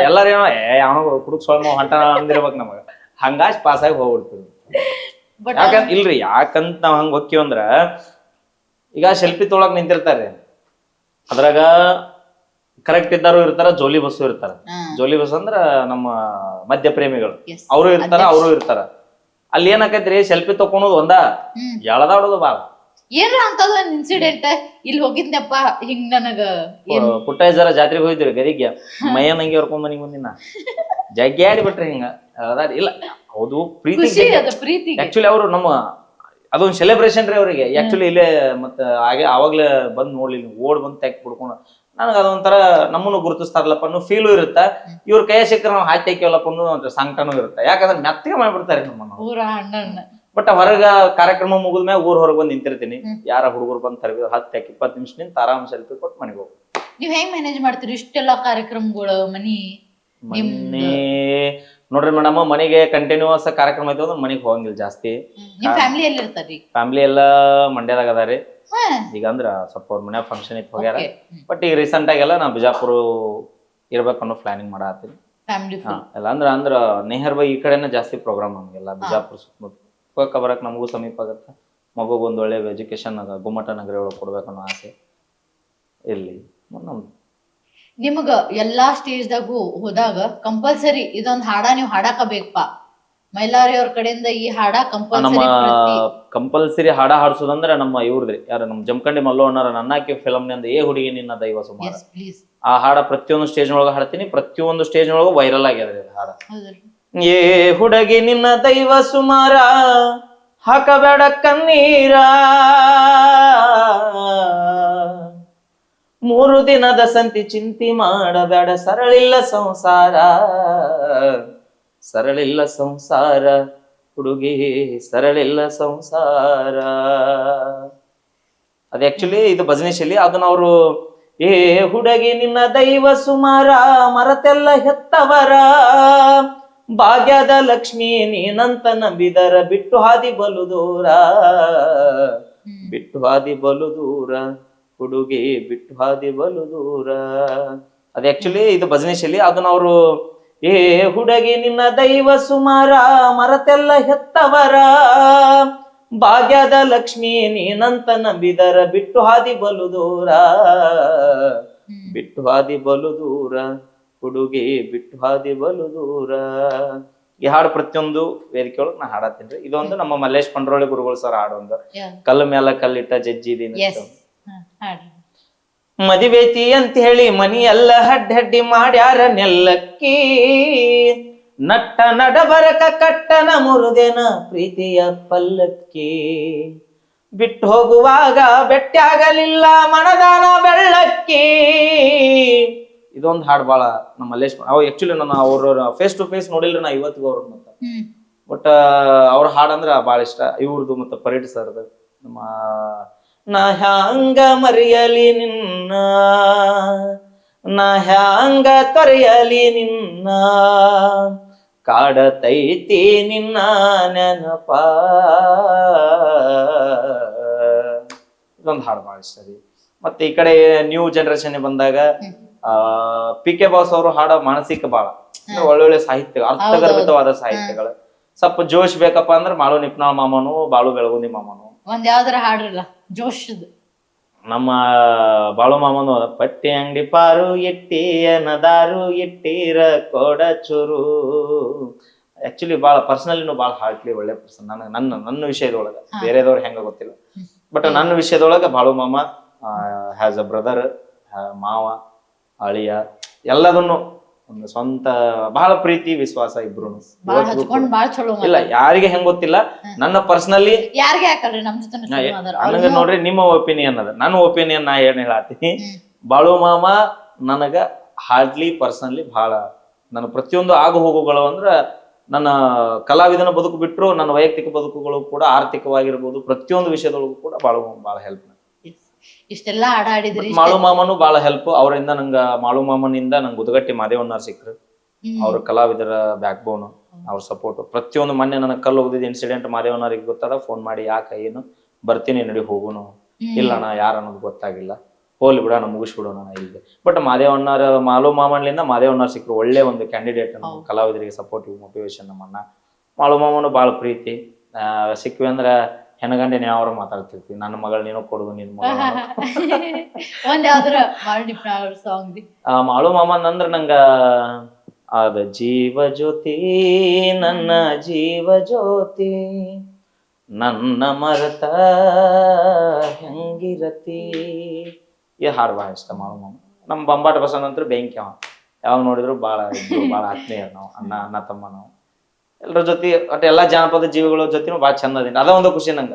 ಎಲ್ಲಾರೇನೋ ಯಾವ ಕುಡುಕ್ ಸೊಳ್ಮ ಹೊಂಟ ಅಂದಿರ್ಬೇಕ್ ನಮಗ. ಹಂಗಾಶ್ ಪಾಸ್ ಆಗಿ ಹೋಗ್ಬಿಡ್ತೀವಿ. ಯಾಕಂತ ನಾವ್ ಹಂಗ ಹೋಗ್ತೀವಂದ್ರ, ಈಗ ಸೆಲ್ಫಿ ತೊಳಕ್ ನಿಂತಿರ್ತಾರ್ರಿ, ಅದ್ರಾಗ ಕರೆಕ್ಟ್ ಇದ್ದಾರು ಇರ್ತಾರ, ಜೋಲಿ ಬಸ್ಸು ಇರ್ತಾರ. ಜೋಲಿ ಬಸ್ ಅಂದ್ರ ನಮ್ಮ ಮಧ್ಯ ಪ್ರೇಮಿಗಳು, ಅವರು ಇರ್ತಾರ. ಅಲ್ಲಿ ಏನಾಕೈತ್ರಿ, ಸೆಲ್ಫಿ ತಕೊಳೋದು ಒಂದ, ಎಳದಾಡೋದು ಬಾಳ. ಏನ್ರ ಅಂತದ ಇನ್ಸಿಡೆಂಟ್ ಇಲ್ಲಿ ಹೋಗಿದ್ನಪ್ಪ ಹಿಂಗ್ ನನಗ ಪುಟ್ಟೈಜರ ಜಾತ್ರೆಗೆ ಹೋಗಿದ್ರಿ ಗದಿಗೆ, ಮೈಯ ನಂಗೆ ಹೊರ್ಕೊಂಡ್ ಮನಿಗ್ ಬಂದಿನ ಜಗ್ಗಿ ಬಿಟ್ರಿ ಹಿಂಗ ಇಲ್ಲ. ಹೌದು, ಪ್ರೀತಿ ಆಕ್ಚುಲಿ ಅವರು ನಮ್ಮ ಅದೊಂದು ಸೆಲೆಬ್ರೇಷನ್ ರೀ ಅವ್ರಿಗೆ. ಆಕ್ಚುಲಿ ಇಲ್ಲೇ ಮತ್ತೆ ಆವಾಗ್ಲೇ ಬಂದ್ ನೋಡ್ಲಿಲ್ಲ, ಓಡ್ ಬಂದ್ ತೆಕ್ ಬಿಡ್ಕೊಂಡು ನನಗ ಅದೊಂಥರ ನಮ್ಮನ್ನು ಗುರುತಿಸ್ತಾರಲ್ಲಪ್ಪ ಅನ್ನೋ ಫೀಲು ಇರುತ್ತ. ಇವ್ರ ಕೈ ಸಿಕ್ಕರೆ ನಾವು ಹಾಕಿ ಹಾಕಿವಲ್ಲಪ್ಪ ಅನ್ನೋ ಸಂಕಟನೂ ಇರುತ್ತೆ. ಯಾಕಂದ್ರೆ ಮೆತ್ತಗೆ ಮಾಡ್ಬಿಡ್ತಾರೆ ನಮ್ಮನ್ನು. ಬಟ್ ಹೊರಗ ಕಾರ್ಯಕ್ರಮ ಮುಗಿದ್ಮ್ಯಾಗ ಊರ್ ಹೊರಗೆ ಬಂದು ನಿಂತಿರ್ತೀನಿ, ಯಾರ ಹುಡುಗರು ಬಂದ್ ತರಬೇಕು 10-20 ನಿಮಿಷ ನಿಂತ ಆರಾಮ್ ಸೆಲ್ಫಿ ಕೊಟ್ಟು ಮನೆಗೆ ಹೋಗ್ಬೇಕು. ನೀವ್ ಹೆಂಗ್ ಮ್ಯಾನೇಜ್ ಮಾಡ್ತೀರಿ ಇಷ್ಟೆಲ್ಲ ಕಾರ್ಯಕ್ರಮಗಳು? ಮನಿ ನೋಡ್ರಿ ಮೇಡಮ್, ಮನೆಗೆ ಕಂಟಿನ್ಯೂಸ್ ಕಾರ್ಯಕ್ರಮ ಐತೆ ಅಂದ್ರೆ ಮನೆಗೆ ಹೋಗಂಗಿಲ್ಲ ಜಾಸ್ತಿ. ಫ್ಯಾಮಿಲಿ ಎಲ್ಲ ಮಂಡ್ಯದಾಗ ಅದಾರಿ. ಈಗ ಅಂದ್ರ ಸ್ವಲ್ಪ ಅವ್ರ ಮನ್ಯಾಗ ಫಂಕ್ಷನ್ ಇತ್ತು ಹೋಗ್ಯಾರ. ಬಟ್ ಈಗ ರೀಸೆಂಟ್ ಆಗೆಲ್ಲ ನಾ ಬಿಜಾಪುರ ಇರ್ಬೇಕನ್ನೋ ಪ್ಲಾನಿಂಗ್ ಮಾಡತ್ತೀನಿ. ಎಲ್ಲ ಅಂದ್ರ ನೆಹರ್ ಬೈ ಈ ಕಡೆನ ಜಾಸ್ತಿ ಪ್ರೋಗ್ರಾಮ್ ನಮ್ಗೆಲ್ಲ. ಬಿಜಾಪುರ ಸುತ್ತಮುತ್ತ ಹೋಗಕ್ಕೆ ಬರಕ್ ನಮಗೂ ಸಮೀಪ ಆಗತ್ತ. ಮಗುಗ್ ಒಂದ್ ಒಳ್ಳೆ ಎಜುಕೇಶನ್ ಗುಮ್ಮಟ ನಗರ ಒಳಗೆ ಕೊಡ್ಬೇಕನ್ನೋ ಆಸೆ ಇರ್ಲಿ. ನಿಮಗ ಎಲ್ಲಾ ಸ್ಟೇಜ್ದಾಗೂ ಹೋದಾಗ ಕಂಪಲ್ಸರಿ ಇದೊಂದ್ ಹಾಡ ನೀವು ಹಾಡಕಬೇಕಪ್ಪ, ಮೈಲಾರಿ ಅವ್ರ ಕಡೆಯಿಂದ ಈ ಹಾಡ ಕಂಪಲ್ಸರಿ ಹಾಡ ಹಾಡ್ಸೋದಂದ್ರೆ ನಮ್ಮ ಇವ್ರದ್ರಿ, ಯಾರು ನಮ್ಮ ಜಮಖಂಡಿ ಮಲ್ಲೋಣ್ಣರ ನನ್ನಾಕಿ ಫಿಲಮ್ನಿಂದ ಏ ಹುಡುಗಿ ನಿನ್ನ ದೈವ ಸುಮಾರ. ಆ ಹಾಡ ಪ್ರತಿಯೊಂದು ಸ್ಟೇಜ್ ಒಳಗ ಹಾಡ್ತೀನಿ, ಪ್ರತಿಯೊಂದು ಸ್ಟೇಜ್ ಒಳಗ ವೈರಲ್ ಆಗ್ಯದ್ರಿ ಹಾಡ. ಏ ಹುಡುಗಿ ನಿನ್ನ ದೈವ ಸುಮಾರ, ಹಾಕಬೇಡ ಕಣ್ಣೀರ, 3 ದಿನದ ಸಂತಿ ಚಿಂತಿ ಮಾಡಬೇಡ, ಸರಳಿಲ್ಲ ಸಂಸಾರ, ಸರಳಿಲ್ಲ ಸಂಸಾರ ಹುಡುಗಿ, ಸರಳಿಲ್ಲ ಸಂಸಾರ. ಅದು ಆಕ್ಚುಲಿ ಇದು ಭಜನೆ ಶೈಲಿ. ಅದನ್ನ ಅವರು ಏ ಹುಡುಗಿ ನಿನ್ನ ದೈವ ಸುಮಾರ ಮರತೆಲ್ಲ ಹೆತ್ತವರ ಭಾಗ್ಯದ ಲಕ್ಷ್ಮಿ ನೀನಂತ ನಂಬಿದರ ಬಿಟ್ಟು ಹಾದಿ ಬಲು ದೂರ ಬಿಟ್ಟು ಹಾದಿ ಬಲು ದೂರ ಹುಡುಗಿ ಬಿಟ್ಟು ಹಾದಿ ಬಲು ದೂರ. ಅದು ಆಕ್ಚುಲಿ ಇದು ಭಜನೆ ಶೈಲಿ. ಅದನ್ನ ಅವರು ಏ ಹುಡುಗಿ ನಿನ್ನ ದೈವ ಸುಮಾರ ಮರತೆಲ್ಲ ಹೆತ್ತವರ ಭಾಗ್ಯದ ಲಕ್ಷ್ಮಿ ನೀನಂತ ನಂಬಿದರ ಬಿಟ್ಟು ಹಾದಿ ಬಲು ದೂರ ಬಿಟ್ಟು ಹಾದಿ ಬಲು ದೂರ ಹುಡುಗಿ ಬಿಟ್ಟು ಹಾದಿ ಬಲು ದೂರ. ಈ ಹಾಡು ಪ್ರತಿಯೊಂದು ವೇದಿಕೆ ಒಳಗೆ ನಾ ಹಾಡತ್ತೀನಿ. ಇದೊಂದು ನಮ್ಮ ಮಲ್ಲೇಶ್ ಪಂಡ್ರೋಳಿ ಗುರುಗಳು ಸರ್ ಹಾಡು ಒಂದು ಕಲ್ಲು ಮ್ಯಾಲ ಕಲ್ಲಿಟ್ಟ ಜಜ್ಜಿದೀನಿ. ಮದಿವೇತಿ ಅಂತ ಹೇಳಿ ಮನಿಯೆಲ್ಲ ಹಡ್ಡಿ ಮಾಡ್ಯಾರ ನೆಲ್ಲಕ್ಕಿ ನಟ್ಟ ನಡಬರಕ ಕಟ್ಟನ ಮುರುದೇನ ಪ್ರೀತಿಯ ಪಲ್ಲಕ್ಕಿ ಬಿಟ್ಟು ಹೋಗುವಾಗ ಬೆಟ್ಟಾಗಲಿಲ್ಲ ಮನದಾನ ಬೆಳ್ಳಕ್ಕಿ. ಇದೊಂದು ಹಾಡು ಬಾಳ ನಮ್ಮ ಮಲ್ಲೇಶ್ ಅವ್ ಆಕ್ಚುಲಿ ನಾನು ಅವ್ರ ಫೇಸ್ ಟು ಫೇಸ್ ನೋಡಿಲ್ರಿ ನಾ ಇವತ್ತಿಗೂ ಅವ್ರ ಮತ್ತ ಬಟ್ ಅವ್ರ ಹಾಡಂದ್ರ ಬಾಳ ಇಷ್ಟ. ಇವ್ರದ್ದು ಮತ್ತ ಪರೇಡ್ ಸರ್ದು ನಮ್ಮ ನಾ ಹ್ಯಾಂಗ ಮರೆಯಲಿ ನಿನ್ನ ನಾ ಹ್ಯಾಂಗ ತೊರೆಯಲಿ ನಿನ್ನ ಕಾಡತೈತಿ ನಿನ್ನ ನೆನಪ. ಇದೊಂದು ಹಾಡು ಬಾಳ ಇಷ್ಟ ರೀ. ಮತ್ತೆ ಈ ಕಡೆ ನ್ಯೂ ಜನರೇಷನ್ ಬಂದಾಗ PK ಬಾಸ್ ಅವರು ಹಾಡೋ ಮಾನಸಿಕ ಬಾಳ ಒಳ್ಳೊಳ್ಳೆ ಸಾಹಿತ್ಯ ಅರ್ಥಗರ್ಭಿತವಾದ ಸಾಹಿತ್ಯಗಳು. ಸ್ವಲ್ಪ ಜೋಶ್ ಬೇಕಪ್ಪ ಅಂದ್ರೆ ಮಾಳು ನಿಪ್ನಾಳ್ ಮಾಮನು ಬಾಳು ಬೆಳಗುಂದಿ ಮಾಮನು. ಒಂದ್ ಯಾವ್ದಾರ ಹಾಡ್ರಲ್ಲ ಜೋಶ್. ನಮ್ಮ ಬಾಳು ಮಾಮನು ಪಟ್ಟಿ ಅಂಗಡಿ ಪಾರು ಎಟ್ಟಿ ನದಾರು ಎಟ್ಟಿರ ಕೋಡ ಚೂರು. ಆಕ್ಚುಲಿ ಬಾಳ ಪರ್ಸನಲಿನೂ ಬಾಳ ಹಾಡ್ಲಿ ಒಳ್ಳೆ ಪರ್ಸನ್. ನನ್ನ ವಿಷಯದೊಳಗ ಬೇರೆದವ್ರು ಹೆಂಗ ಗೊತ್ತಿಲ್ಲ ಬಟ್ ನನ್ನ ವಿಷಯದೊಳಗ ಬಾಳು ಮಾಮ ಹ್ಯಾಸ್ ಅ ಬ್ರದರ್, ಮಾವ, ಅಳಿಯ ಎಲ್ಲದನ್ನು ಒಂದು ಸ್ವಂತ ಬಹಳ ಪ್ರೀತಿ ವಿಶ್ವಾಸ ಇಬ್ರು. ಇಲ್ಲ ಯಾರಿಗೆ ಹೆಂಗ್ ಗೊತ್ತಿಲ್ಲ, ನನ್ನ ಪರ್ಸನಲಿ ನನಗ ನೋಡ್ರಿ ನಿಮ್ಮ ಒಪಿನಿಯನ್ ಅದ. ನನ್ನ ಒಪಿನಿಯನ್ ನಾ ಏನ್ ಹೇಳತ್ತೀನಿ, ಬಾಳು ಮಾಮ ನನಗ ಹಾರ್ಡ್ಲಿ ಪರ್ಸನಲಿ ಬಹಳ ನನ್ನ ಪ್ರತಿಯೊಂದು ಆಗು ಹೋಗುಗಳು ಅಂದ್ರ ನನ್ನ ಕಲಾವಿದನ ಬದುಕು ಬಿಟ್ಟರು ನನ್ನ ವೈಯಕ್ತಿಕ ಬದುಕುಗಳು ಕೂಡ ಆರ್ಥಿಕವಾಗಿರ್ಬೋದು ಪ್ರತಿಯೊಂದು ವಿಷಯದೊಳಗೂ ಕೂಡ ಬಹಳ ಹೆಲ್ಪ್. ಇಷ್ಟೆಲ್ಲಾ ಹಾಡಾಡಿದ್ರಿ. ಮಾಳು ಮಾಮನು ಬಹಳ ಹೆಲ್ಪ್. ಅವರಿಂದ ನಂಗ ಮಾಳು ಮಾಮನಿಂದ ನಂಗೆ ಉದಗಟ್ಟಿ ಮಾದೇವಣ್ಣವ್ರು ಸಿಕ್ರು. ಅವ್ರ ಕಲಾವಿದರ ಬ್ಯಾಕ್ ಬೋನ್, ಅವ್ರ ಸಪೋರ್ಟ್ ಪ್ರತಿಯೊಂದು. ಮೊನ್ನೆ ನನಗೆ ಕಲ್ಲು ಹೋಗಿದ್ದ ಇನ್ಸಿಡೆಂಟ್ ಮಾದೇವಣ್ಣವ್ರಿಗೆ ಗೊತ್ತಾದ ಫೋನ್ ಮಾಡಿ ಯಾಕೆ ಏನು ಬರ್ತೀನಿ ನಡಿ ಹೋಗುನು. ಇಲ್ಲ ಅಣ್ಣ ಯಾರು ಅನ್ನೋದು ಗೊತ್ತಾಗಿಲ್ಲ, ಹೋಲಿ ಬಿಡೋಣ ಮುಗಿಸ್ಬಿಡೋಣ ಈಗ. ಬಟ್ ಮಾದೇವಣ್ಣರ ಮಾಳು ಮಾಮನ್ಲಿಂದ ಮಾದೇವಣ್ಣವ್ರು ಸಿಕ್ಕರು. ಒಳ್ಳೆ ಒಂದು ಕ್ಯಾಂಡಿಡೇಟ್ ಕಲಾವಿದರಿಗೆ ಸಪೋರ್ಟಿವ್ ಮೋಟಿವೇಶನ್. ನಮ್ಮಣ್ಣ ಮಾಳು ಮಾಮನು ಭಾಳ ಪ್ರೀತಿ. ಸಿಕ್ವಿ ಅಂದ್ರ ಹೆಣಗಂಡೆ ಯಾವ್ರ ಮಾತಾಡ್ತಿರ್ತೀವಿ, ನನ್ನ ಮಗಳು ನೀನು ಕೊಡುದು ನಿನ್ ಮಗಳು. ಮಾಳು ಮಾಮನ್ ಅಂದ್ರ ನಂಗ ಅದ ಜೀವ ಜ್ಯೋತಿ ನನ್ನ ಜೀವ ಜ್ಯೋತಿ ನನ್ನ ಮರತ ಹೆಂಗಿರತಿ. ಈ ಹಾಡು ಭಾಳ ಇಷ್ಟ ಮಾಳು ಮಾಮ. ನಮ್ಮ ಬಂಬಾಟ ಬಸವಣ್ಣ ಅಂತೂ ಬೆಂಕಿ ಅವ. ಯಾವಾಗ ನೋಡಿದ್ರು ಭಾಳ ಆತ್ಮೀಯರು ನಾವು, ಅಣ್ಣ ತಮ್ಮ. ನಾವು ಎಲ್ಲರ ಜೊತೆ ಒಟ್ಟು ಎಲ್ಲಾ ಜಾನಪದ ಜೀವಿಗಳ ಜೊತೆ ಭಾಳ ಚಂದ ಅದೀನಿ. ಅದ ಒಂದು ಖುಷಿ ನಂಗ.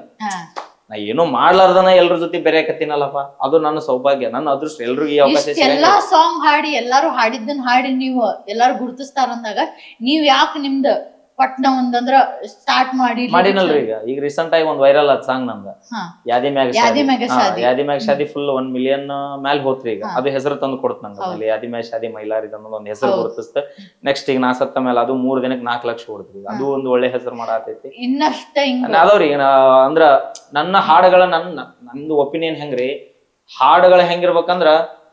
ನಾ ಏನೋ ಮಾಡ್ಲಾರ್ದನ ಎಲ್ರ ಜೊತೆ ಬೆರೆಯಕತ್ತೀನಲ್ಲಪ್ಪ, ಅದು ನನ್ನ ಸೌಭಾಗ್ಯ, ನನ್ನ ಅದೃಷ್ಟ. ಎಲ್ರಿಗೂ ಈ ಅವಕಾಶ. ಎಲ್ಲಾ ಸಾಂಗ್ ಹಾಡಿ ಎಲ್ಲಾರು ಹಾಡಿದ್ದನ್ ಹಾಡಿ ನೀವು ಎಲ್ಲಾರು ಗುರುತಿಸ್ತಾರ ಅಂದಾಗ ನೀವ್ ಯಾಕೆ ನಿಮ್ದ ಪಟ್ನ ಒಂದಂದ್ರ ಸ್ಟಾರ್ಟ್ ಮಾಡಿನಲ್ರಿ. ಈಗ ರೀಸೆಂಟ್ ಆಗಿ ಒಂದ್ ವೈರಲ್ ಆದ ಸಾಂಗ್ ನಮ್ದ ಯಾದಿ ಮ್ಯಾಗ ಶಾದಿ ಫುಲ್ 1 ಮಿಲಿಯನ್ ಮ್ಯಾಲ್ ಹೋತ್ರಿ. ಈಗ ಅದು ಹೆಸರು ತಂದು ಕೊಡ್ತ ನಂಗ. ಯಾದಿ ಮ್ಯಾಗ ಶಾದಿ ಮೈಲಾರಿ ಅನ್ನೋದು ಒಂದ್ ಹೆಸರು ಗುರುತಿಸ್ತ. ನೆಕ್ಸ್ಟ್ ಈಗ ನಾ ಸತ್ತ ಮೇಲೆ ಅದು 3 ದಿನಕ್ಕೆ 4 ಲಕ್ಷ ಹೊಡ್ತ್ರಿ. ಅದು ಒಂದು ಒಳ್ಳೆ ಹೆಸರು ಮಾಡತೈತಿ. ಅದಾವ್ರಿ ಅಂದ್ರ ನನ್ನ ಹಾಡುಗಳ ನಂದು ಒಪಿನಿಯನ್ ಹೆಂಗ್ರಿ, ಹಾಡುಗಳ ಹೆಂಗಿರ್ಬೇಕಂದ್ರ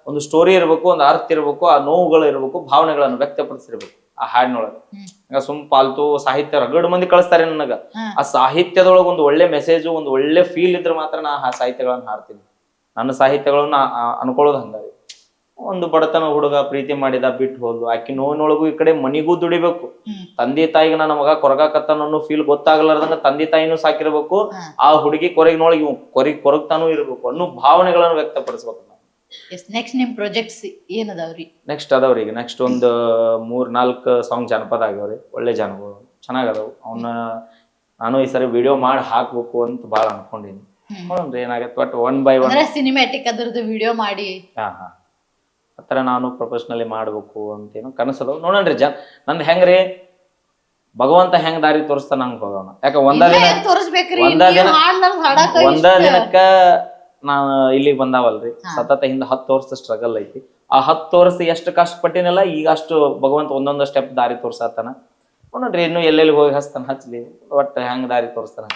ಒಂದು ಸ್ಟೋರಿ ಇರ್ಬೇಕು, ಒಂದು ಅರ್ಥ ಇರ್ಬೇಕು, ಆ ನೋವುಗಳು ಇರ್ಬೇಕು, ಭಾವನೆಗಳನ್ನು ವ್ಯಕ್ತಪಡಿಸಿರ್ಬೇಕು ಆ ಹಾಡಿನೊಳಗ. ಸುಮ್ ಪಾಲ್ತು ಸಾಹಿತ್ಯ ರಗಡ್ ಮಂದಿ ಕಳಿಸ್ತಾರೆ ನನಗ. ಆ ಸಾಹಿತ್ಯದೊಳಗ ಒಂದು ಒಳ್ಳೆ ಮೆಸೇಜ್, ಒಂದು ಒಳ್ಳೆ ಫೀಲ್ ಇದ್ರೆ ಮಾತ್ರ ನಾ ಆ ಸಾಹಿತ್ಯಗಳನ್ನ ಹಾಡ್ತೀನಿ. ನನ್ನ ಸಾಹಿತ್ಯಗಳನ್ನ ಅನ್ಕೊಳ್ಳೋದು ಹಂಗಾರಿ. ಒಂದು ಬಡತನ ಹುಡುಗ ಪ್ರೀತಿ ಮಾಡಿದ ಬಿಟ್ಟು ಹೋದ್ಲು, ಆಕಿ ನೋವಿನೊಳಗು ಈ ಕಡೆ ಮನಿಗೂ ದುಡಿಬೇಕು. ತಂದೆ ತಾಯಿಗೆ ನನ್ನ ಮಗ ಕೊರಗಾಕತ್ತಾನೋ ಫೀಲ್ ಗೊತ್ತಾಗ್ಲಾರ್ದಂಗ ತಂದೆ ತಾಯಿನೂ ಸಾಕಿರ್ಬೇಕು. ಆ ಹುಡುಗಿ ಕೊರಗಿನೊಳಗೆ ಕೊರಗ್ತಾನೂ ಇರ್ಬೇಕು ಅನ್ನೋ ಭಾವನೆಗಳನ್ನು ವ್ಯಕ್ತಪಡಿಸ್ಬೇಕು. ನೆಕ್ಸ್ಟ್ ನಿಮ್ ಪ್ರಾಜೆಕ್ಟ್ಸ್ ಏನದಾವ್ರಿ? ನೆಕ್ಸ್ಟ್ ಅದಾವ್ರಿ. ಈಗ ನೆಕ್ಸ್ಟ್ ಒಂದು 3-4 ಸಾಂಗ್ ಜಾನಪದ ಆಗ್ಯಾವ್ರಿ. ಒಳ್ಳೆ ಜಾನಪದ ಚೆನ್ನಾಗದಾವ್. ಅವನ್ನ ನಾನು ಈ ಸರಿ ವಿಡಿಯೋ ಮಾಡಿ ಹಾಕ್ಬೇಕು ಅಂತ ಬಾಳ ಅನ್ಕೊಂಡಿನಿ. ನೋಡೋಣ್ರಿ ಏನಾಗತ್ತೆ. ಬಟ್ 1 by 1 ಸಿನಿಮ್ಯಾಟಿಕ್ ಅದ್ರದ್ದು ವಿಡಿಯೋ ಮಾಡಿ ಆತರ ನಾನು ಪ್ರೊಫೆಷನಲಿ ಮಾಡ್ಬೇಕು ಅಂತೇನು ಕನಸದವ್. ನೋಡೋಣ್ರಿ. ನಂದ್ ಹೆಂಗ್ರಿ ಭಗವಂತ ಹೆಂಗ್ ದಾರಿ ತೋರಿಸ್ತಾನ ಹಂಗ ಹೋಗೋಣ. ಯಾಕ ಒಂದ ದಿನಕ್ಕ ನಾನು ಇಲ್ಲಿಗೆ ಬಂದಾವಲ್ರಿ ಸತತ ಹಿಂದ 10 ವರ್ಷ ಸ್ಟ್ರಗಲ್ ಐತಿ. ಆ 10 ವರ್ಷ ಎಷ್ಟು ಕಷ್ಟಪಟ್ಟಿನಲ್ಲ ಈಗ ಅಷ್ಟು ಭಗವಂತ ಒಂದೊಂದು ಸ್ಟೆಪ್ ದಾರಿ ತೋರ್ಸಾತಾನ. ನೋಡ್ರಿ ಇನ್ನು ಎಲ್ಲೆಲ್ಲಿ ಹೋಗಿ ಹಚ್ಲಿ ಒಟ್ಟು ಹೆಂಗ್ ದಾರಿ ತೋರಿಸ್ತಾನ.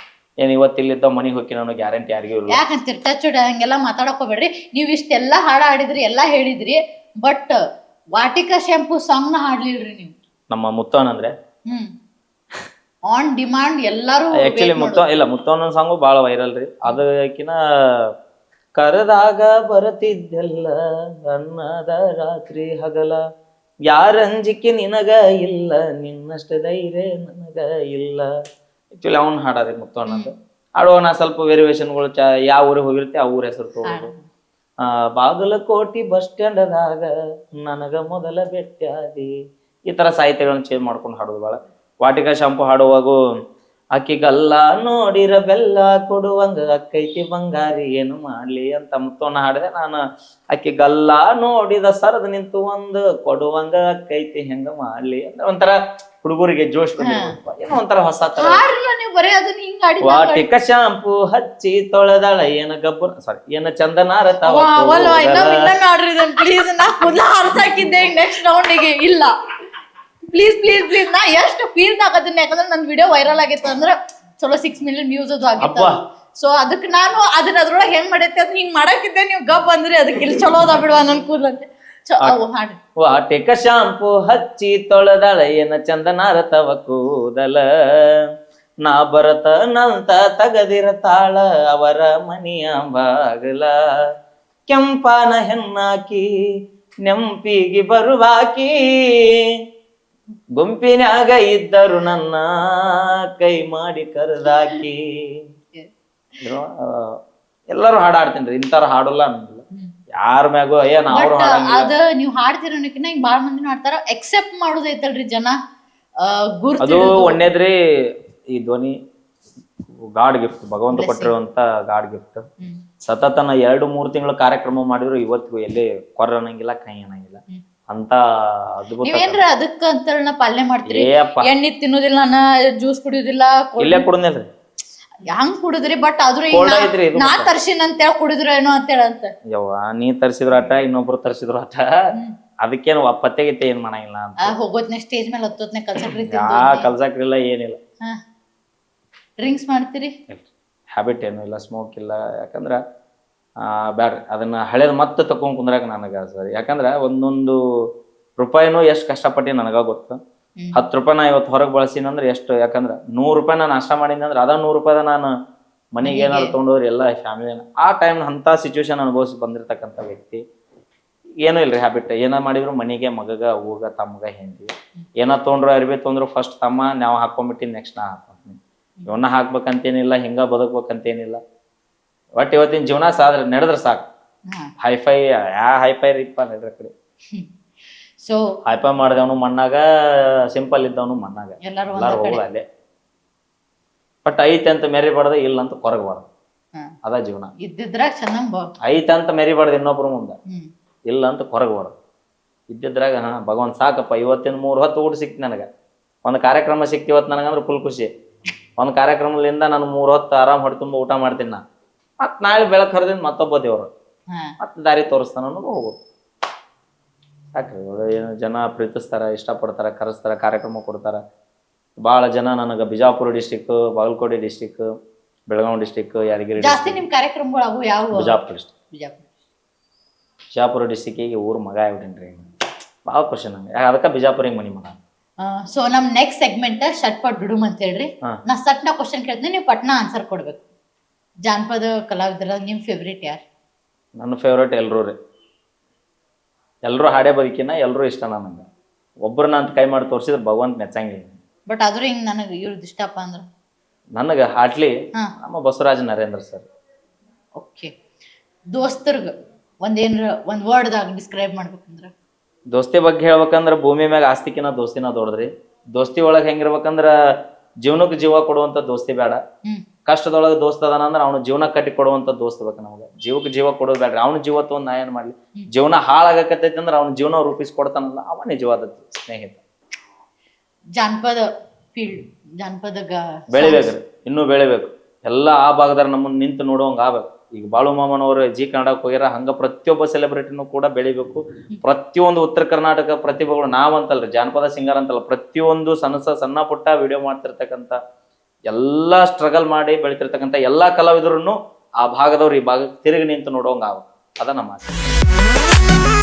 ಏನ್ ಇವತ್ತು ಇಲ್ಲಿದ್ದ ಮನಿಗೆ ಹೋಗಿ ನಾನು ಗ್ಯಾರಂಟಿ ಯಾರಿಗೂ ಇಲ್ಲ. ಯಾಕಂತೀರಿ ಟಚ್ ಹಂಗೆಲ್ಲ ಮಾತಾಡಕ್ ಹೋಗ್ಬೇಡ್ರಿ. ನೀವ್ ಇಷ್ಟೆಲ್ಲಾ ಹಾಡ ಹಾಡಿದ್ರಿ ಎಲ್ಲಾ ಹೇಳಿದ್ರಿ, ಬಟ್ ವಾಟಿಕಾ ಶಾಂಪೂ ಸಾಂಗ್ ನ ಹಾಡ್ಲಿಲ್ರಿ ನೀವು. ನಮ್ಮ ಮುತ್ತವನಂದ್ರೆ ಆನ್ ಡಿಮಾಂಡ್ ಎಲ್ಲಾರು ಆಕ್ಚುಲಿ ಮುತ್ತವನ ಸಾಂಗು ಬಾಳ ವೈರಲ್ ರೀ. ಅದಕ್ಕಿನ ಕರೆದಾಗ ಬರತಿದ್ದೆಲ್ಲ ಅನ್ನದ ರಾತ್ರಿ ಹಗಲ, ಯಾರಂಜಿಕೆ ನಿನಗ ಇಲ್ಲ, ನಿನ್ನಷ್ಟ ಧೈರ್ಯ ನನಗ ಇಲ್ಲ. ಆಕ್ಚುಲಿ ಅವ್ನ ಹಾಡಾರಿ ಮುತ್ತವಣ್ಣಂದು. ಹಾಡುವಾಗ ನಾ ಸ್ವಲ್ಪ ವೇರಿಯೇಷನ್ಗಳು ಯಾವ ಊರಿಗೆ ಹೋಗಿರುತ್ತೆ ಆ ಊರ ಹೆಸರು ತಗೋದು. ಬಾಗಲಕೋಟಿ ಬಸ್ ಸ್ಟ್ಯಾಂಡ್ ಅದಾಗ ನನಗ ಮೊದಲ ಭೇಟಿಯಾದಿ, ಈ ತರ ಸಾಹಿತ್ಯಗಳನ್ನ ಚೇಂಜ್ ಮಾಡ್ಕೊಂಡು ಹಾಡೋದು ಬಾಳ. ವಾಟಿಕಾ ಶಾಂಪು ಹಾಡುವಾಗೂ ಅಕ್ಕಿಗಲ್ಲ ನೋಡಿರ ಬೆಲ್ಲ ಕೊಡುವಂಗ ಅಕ್ಕೈತಿ ಬಂಗಾರಿ ಏನು ಮಾಡ್ಲಿ ಅಂತ ಮುತ್ತವನ್ನ ಹಾಡಿದೆ ನಾನು. ಅಕ್ಕಿಗಲ್ಲ ನೋಡಿದ ಸರದ್ ನಿಂತು ಒಂದು ಕೊಡುವಂಗ ಅಕ್ಕೈತಿ ಹೆಂಗ ಮಾಡ್ಲಿ ಅಂದ್ರೆ ಒಂಥರ ಹುಡುಗರಿಗೆ ಜೋಶ್ ಏನೋ ಒಂಥರ ಹೊಸ ತರ. ವಾಟಿಕಾ ಶಾಂಪು ಹಚ್ಚಿ ತೊಳೆದಾಳ ಏನ ಗಬ್ಬು ಸಾರಿ ಏನ ಚಂದನಾರ ಇಲ್ಲ ಪ್ಲೀಸ್ ಪ್ಲೀಸ್ ಪ್ಲೀಸ್. ನಾ ಎಷ್ಟು ಫೀಲ್ ಆಗದನ್ನ, ಯಾಕಂದ್ರೆ ನನ್ ವಿಡಿಯೋ ವೈರಲ್ ಆಗಿತ್ತು ಅಂದ್ರೆ ಚಲೋ 6 million views ಅದು ಆಗಿತ್ತು. ಸೊ ಅದಕ್ಕೆ ನಾನು ಅದನ್ನ ಅದ್ರೊಳಗೆ ಹೆಂಗ್ ಮಾಡೈತೆ ಅದ್ ಹಿಂಗ್ ಮಾಡಾಕಿದ್ದೆ, ನೀವು ಗಪ್ ಅಂದ್ರಿ ಅದಕ್ಕೆ ಇಲ್ಲಿ ಚಲೋ ಅದ ಬಿಡುವ ನನ್ ಕೂದಲಂತೆ. ವಾಟಿಕಾ ಶಾಂಪು ಹಚ್ಚಿ ತೊಳೆದಾಳ ಏನ ಚಂದನಾರ ತವ ಕೂದಲ, ನಾ ಬರತ ನಂತ ತಗದಿರತಾಳ ಅವರ ಮನಿಯ ಬಾಗಲ, ಕೆಂಪಾನ ಹೆಣ್ಣಾಕಿ ನೆಂಪಿಗೆ ಬರುವಾಕಿ, ಗುಂಪಿನ್ಯಾಗ ಇದ್ದರು ನನ್ನ ಕೈ ಮಾಡಿ ಕರೆದಾಕಿ. ಎಲ್ಲರೂ ಹಾಡಾಡ್ತೀನಿ ಇಂತಾರ ಹಾಡಲ್ಲ ಅನ್ನೋದಿಲ್ಲ ಯಾರ ಮ್ಯಾಗು ಏನ್ ಅವ್ರು ಅದ ನೀವ್ ಹಾಡ್ತಿರೋನಕಿನ್ನ ಹಿಂಗ್ ಬಾಳ ಮಂದಿ ಹಾಡ್ತಾರ. ಎಕ್ಸೆಪ್ಟ್ ಮಾಡೋದೈತಲ್ರಿ ಜನ ಅದು ಒಳ್ಳೇದ್ರಿ. ಈ ಧ್ವನಿ ಗಾಡ್ ಗಿಫ್ಟ್, ಭಗವಂತ ಕೊಟ್ಟಿರುವಂತ ಗಾಡ್ ಗಿಫ್ಟ್. ಸತತನ 2-3 ತಿಂಗಳ ಕಾರ್ಯಕ್ರಮ ಮಾಡಿದ್ರು ಇವತ್ತಿಗೂ ಎಲ್ಲಿ ಕೊರ ಅನ್ನಂಗಿಲ್ಲ, ಕೈ ಅನ್ನಂಗಿಲ್ಲ ಅಂತ ಅದ್ಭುತ. ನೀವೇನ್ರ ಅದಕ್ಕ ಅಂತ ಪಾಲನೆ ಮಾಡ್ತೀರಿ? ಎಣ್ಣೆ ತಿನ್ನೋದಿಲ್ಲ, ಜ್ಯೂಸ್ ಕುಡಿಯೋದಿಲ್ಲ, ಇಲ್ಲೇ ಕುಡಿದ್ರಿ ಹಂಗ್ ಕುಡಿದ್ರಿ. ಬಟ್ ಆದ್ರೂ ನಾ ತರ್ಸಿನ ಅಂತೇಳಿ ಕುಡಿದ್ರು ಏನೋ ಅಂತೇಳಿ ಅಂತ. ಯವ್ವ ನೀ ತರ್ಸಿದ್ರು ಆಟ, ಇನ್ನೊಬ್ರು ತರ್ಸಿದ್ರು ಆಟ, ಅದಕ್ಕೇನು ಪತ್ತೆಗಿತ್ತೆ ಏನ್ ಮಾಡಂಗಿಲ್ಲ ಅಂತ. ಹೋಗೋತ್ನೆ ಸ್ಟೇಜ್ ಮೇಲೆ ಹತ್ತೋತ್ನೆ ಕಲ್ಸಕ್ರಿ ಕಲ್ಸಕ್ರಿಲ್ಲ ಏನಿಲ್ಲ. ಡ್ರಿಂಕ್ಸ್ ಮಾಡ್ತೀರಿ? ಹ್ಯಾಬಿಟ್ ಏನು ಇಲ್ಲ, ಸ್ಮೋಕ್ ಇಲ್ಲ. ಯಾಕಂದ್ರ ಬ್ಯಾಡ್ರಿ ಅದನ್ನ ಹಳೇದ್ ಮತ್ತೆ ತಕೊಂಡ್ ಕುಂದ್ರಾಗ ನನಗ ಸರಿ. ಯಾಕಂದ್ರ ಒಂದೊಂದು ರೂಪಾಯಿನೂ ಎಷ್ಟು ಕಷ್ಟಪಟ್ಟಿ ನನಗ ಗೊತ್ತು. 10 ರೂಪಾಯಿ ನಾ ಇವತ್ತು ಹೊರಗೆ ಬಳಸಿನಂದ್ರೆ ಎಷ್ಟು, ಯಾಕಂದ್ರ 100 ರೂಪಾಯಿ ನಾನು ನಾಷ್ಟ ಮಾಡಿದ್ನಿ ಅಂದ್ರೆ ಅದ 100 ರೂಪಾಯಿ ನಾನು ಮನೆಗೆ ಏನಾದ್ರು ತೊಗೊಂಡವ್ರಿ ಎಲ್ಲ ಫ್ಯಾಮಿಲಿ. ಆ ಟೈಮ್ ಅಂತ ಸಿಚುವೇಶನ್ ಅನುಭವಿಸಿ ಬಂದಿರ್ತಕ್ಕಂಥ ವ್ಯಕ್ತಿ. ಏನೂ ಇಲ್ರಿ ಹ್ಯಾಬಿಟ್. ಏನ ಮಾಡಿದ್ರು ಮನೆಗೆ ಮಗಗ ಅವ್ವಗ ತಮ್ಮಗ ಹೆಂಡಿ ಏನ ತೊಗೊಂಡ್ರು ಅರ್ಬಿ ತೊಂದ್ರು ಫಸ್ಟ್ ತಮ್ಮ ನಾವು ಹಾಕೊಂಡ್ಬಿಟ್ಟಿನಿ, ನೆಕ್ಸ್ಟ್ ನಾ ಹಾಕೊಂತೀನಿ. ಇವನ್ನ ಹಾಕ್ಬೇಕಂತೇನಿಲ್ಲ, ಹಿಂಗ ಬದುಕ್ಬೇಕಂತೇನಿಲ್ಲ. ಒಟ್ಟು ಇವತ್ತಿನ ಜೀವನ ಸಾದ್ರೆ ನಡೆದ್ರೆ ಸಾಕು. ಹೈಫೈ ಹೈಫೈ ರೀಪ ನಡ್ರ ಕಡೆ. ಸೊ ಹೈಫೈ ಮಾಡಿದವನು ಮಣ್ಣಾಗ, ಸಿಂಪಲ್ ಇದ್ದವನು ಮಣ್ಣಾಗ, ಎಲ್ಲಾರು ಹೋಗುದ ಅಲ್ಲೇ. ಬಟ್ ಐತೆ ಅಂತ ಮೆರಿಬಾರ್ದ, ಇಲ್ಲ ಅಂತ ಕೊರಗಬಾರ್ದು. ಅದ ಜೀವನ. ಇದ್ದಿದ್ರಾಗ ಚೆನ್ನಾಗ್ ಐತೆ ಅಂತ ಮೆರಿಬಾರ್ದು ಇನ್ನೊಬ್ರು ಮುಂದೆ, ಇಲ್ಲ ಅಂತ ಕೊರಗಬಾರ್ದು. ಇದ್ದಿದ್ರಾಗ ಭಗವಂತ ಸಾಕಪ್ಪ ಇವತ್ತಿನ 3 ಹೊತ್ತು ಊಟ ಸಿಕ್ತಿ ನನಗ. ಒಂದು ಕಾರ್ಯಕ್ರಮ ಸಿಕ್ತಿ ಇವತ್ತು ನನಗಂದ್ರೆ ಫುಲ್ ಖುಷಿ. ಒಂದು ಕಾರ್ಯಕ್ರಮದಿಂದ ನಾನು 3 ಹೊತ್ತು ಆರಾಮ್ ಹೊಟ್ಟೆ ತುಂಬ ಊಟ ಮಾಡ್ತೀನಿ. ನಾ ಮತ್ ನಾಳೆ ಬೆಳಕ್ ಹರಿದಿಂದ ಮತ್ತೊಬ್ಬ ದೇವ್ರು ಮತ್ತೆ ದಾರಿ ತೋರಿಸ್ತಾನ ಅನ್ನೋದು ಹೋಗೋದು ಸಾಕ್ರಿ. ಏನು ಜನ ಪ್ರೀತಿಸ್ತಾರ, ಇಷ್ಟಪಡ್ತಾರ, ಕರೆಸ್ತಾರ, ಕಾರ್ಯಕ್ರಮ ಕೊಡ್ತಾರ. ಭಾಳ ಜನ ನನಗೆ Bijapur district, Bagalkot district, Belagavi district, Yadgir ಜಾಸ್ತಿ ನಿಮ್ ಕಾರ್ಯಕ್ರಮಗಳು ಯಾವ? ಬಿಜಾಪುರ ಡಿಸ್ಟಿಕ್. ಬಿಜಾಪುರ ಡಿಸ್ಟಿಕ್ಕಿಗೆ ಊರು ಮಗ ಆಗ್ಬಿಟ್ಟೇನ್ರಿ. ಭಾಳ ಖುಷಿ ನಂಗೆ, ಅದಕ್ಕೆ ಬಿಜಾಪುರಿಗೆ ಮನಿ ಮಗ. ಸೊ ನಮ್ ನೆಕ್ಸ್ಟ್ ಸೆಗ್ಮೆಂಟ್ ಶಟ್ಪಟ್ ಡುಡುಮ್ ಅಂತ ಹೇಳ್ರಿ. ನಾ ಸಟ್ನ ಕ್ವಶನ್ ಕೇಳ್ತೀನಿ, ನೀವು ಪಟ್ನ ಆನ್ಸರ್ ಕೊಡ್ಬೇಕು. ಜಾನಪದ ಕಲಾವಿದರ ನಿಮ್ ಫೇವ್ರೇಟ್ ಯಾರು? ನನ್ನ ಫೇವ್ರೇಟ್ ಎಲ್ರೂ ರೀ. ಎಲ್ರೂ ಹಾಡೇ ಬದುಕಿನ ಎಲ್ರೂ ಇಷ್ಟ ನನಗೆ. ಒಬ್ಬರನ್ನ ಅಂತ ಕೈ ಮಾಡಿ ತೋರಿಸಿದ್ರೆ ಭಗವಂತ ಮೆಚ್ಚಂಗಿಲ್ಲ. ಬಟ್ ಆದ್ರೂ ಹಿಂಗ್ ನನಗೆ ಇವ್ರದ್ದು ಇಷ್ಟಪ್ಪ ಅಂದ್ರೆ ನನಗೆ ಹಾಟ್ಲಿ ನಮ್ಮ ಬಸವರಾಜ ನರೇಂದ್ರ ಸರ್. ಓಕೆ. ದೋಸ್ತರ್ಗ ಒಂದ್ ವರ್ಡ್ದಾಗ ಡಿಸ್ಕ್ರೈಬ್ ಮಾಡ್ಬೇಕಂದ್ರ? ದೋಸ್ತಿ ಬಗ್ಗೆ ಹೇಳ್ಬೇಕಂದ್ರ ಭೂಮಿ ಮ್ಯಾಗ ಆಸ್ತಿಕಿನ ದೋಸ್ತಿನ ದೊಡ್ಡದ್ರಿ. ದೋಸ್ತಿ ಒಳಗೆ ಹೆಂಗಿರ್ಬೇಕಂದ್ರ ಜೀವನಕ್ಕೆ ಜೀವ ಕೊಡುವಂತ ದೋಸ್ತಿ ಬೇಡ. ಕಷ್ಟದೊಳಗೆ ದೋಸ್ತ ಅದಾನ ಅಂದ್ರೆ ಅವ್ನು ಜೀವನ ಕಟ್ಟಿ ಕೊಡುವಂತ ದೋಸ್ತ ಬೇಕು ನಮ್ಗೆ. ಜೀವಕ್ಕೆ ಜೀವ ಕೊಡೋದು ಬೇಡ್ರಿ. ಅವ್ನ ಜೀವ ತಗೊಂಡ್ ನಾ ಏನ್ ಮಾಡ್ಲಿ? ಜೀವನ ಹಾಳಾಗಕತ್ತೈತಿ ಅಂದ್ರೆ ಅವ್ನ ಜೀವನ ರೂಪಿಸ್ಕೊಡ್ತಾನಲ್ಲ ಅವ ನಿಜವಾದ ಸ್ನೇಹಿತ. ಜಾನಪದ ಫೀಲ್ಡ್, ಜಾನಪದ ಬೆಳಿಬೇಕ್ರಿ, ಇನ್ನೂ ಬೆಳಿಬೇಕು. ಎಲ್ಲ ಆ ಭಾಗದಾರ ನಮ್ಮನ್ನ ನಿಂತು ನೋಡುವಂಗೆ ಆಗ್ಬೇಕು. ಈಗ ಬಾಳು ಮಾಮನವರು ಜಿ ಕನ್ನಡಕ್ಕೆ ಹೋಗ್ಯಾರ, ಹಂಗ ಪ್ರತಿಯೊಬ್ಬ ಸೆಲೆಬ್ರಿಟಿನೂ ಕೂಡ ಬೆಳಿಬೇಕು. ಪ್ರತಿಯೊಂದು ಉತ್ತರ ಕರ್ನಾಟಕ ಪ್ರತಿಭೆಗಳು ನಾವಂತಲ್ರಿ, ಜಾನಪದ ಸಿಂಗರ್ ಅಂತಲ್ಲ, ಪ್ರತಿಯೊಂದು ಸಣ್ಣ ಪುಟ್ಟ ವಿಡಿಯೋ ಮಾಡ್ತಿರ್ತಕ್ಕಂಥ ಎಲ್ಲಾ ಸ್ಟ್ರಗಲ್ ಮಾಡಿ ಬೆಳಿತಿರ್ತಕ್ಕಂಥ ಎಲ್ಲಾ ಕಲಾವಿದರನ್ನು ಆ ಭಾಗದವ್ರು ಈ ಭಾಗಕ್ಕೆ ತಿರುಗಿ ನಿಂತು ನೋಡುವಂಗ ಆಗ್ಬೇಕು. ಅದ ನಮ್ಮ ಆಸೆ.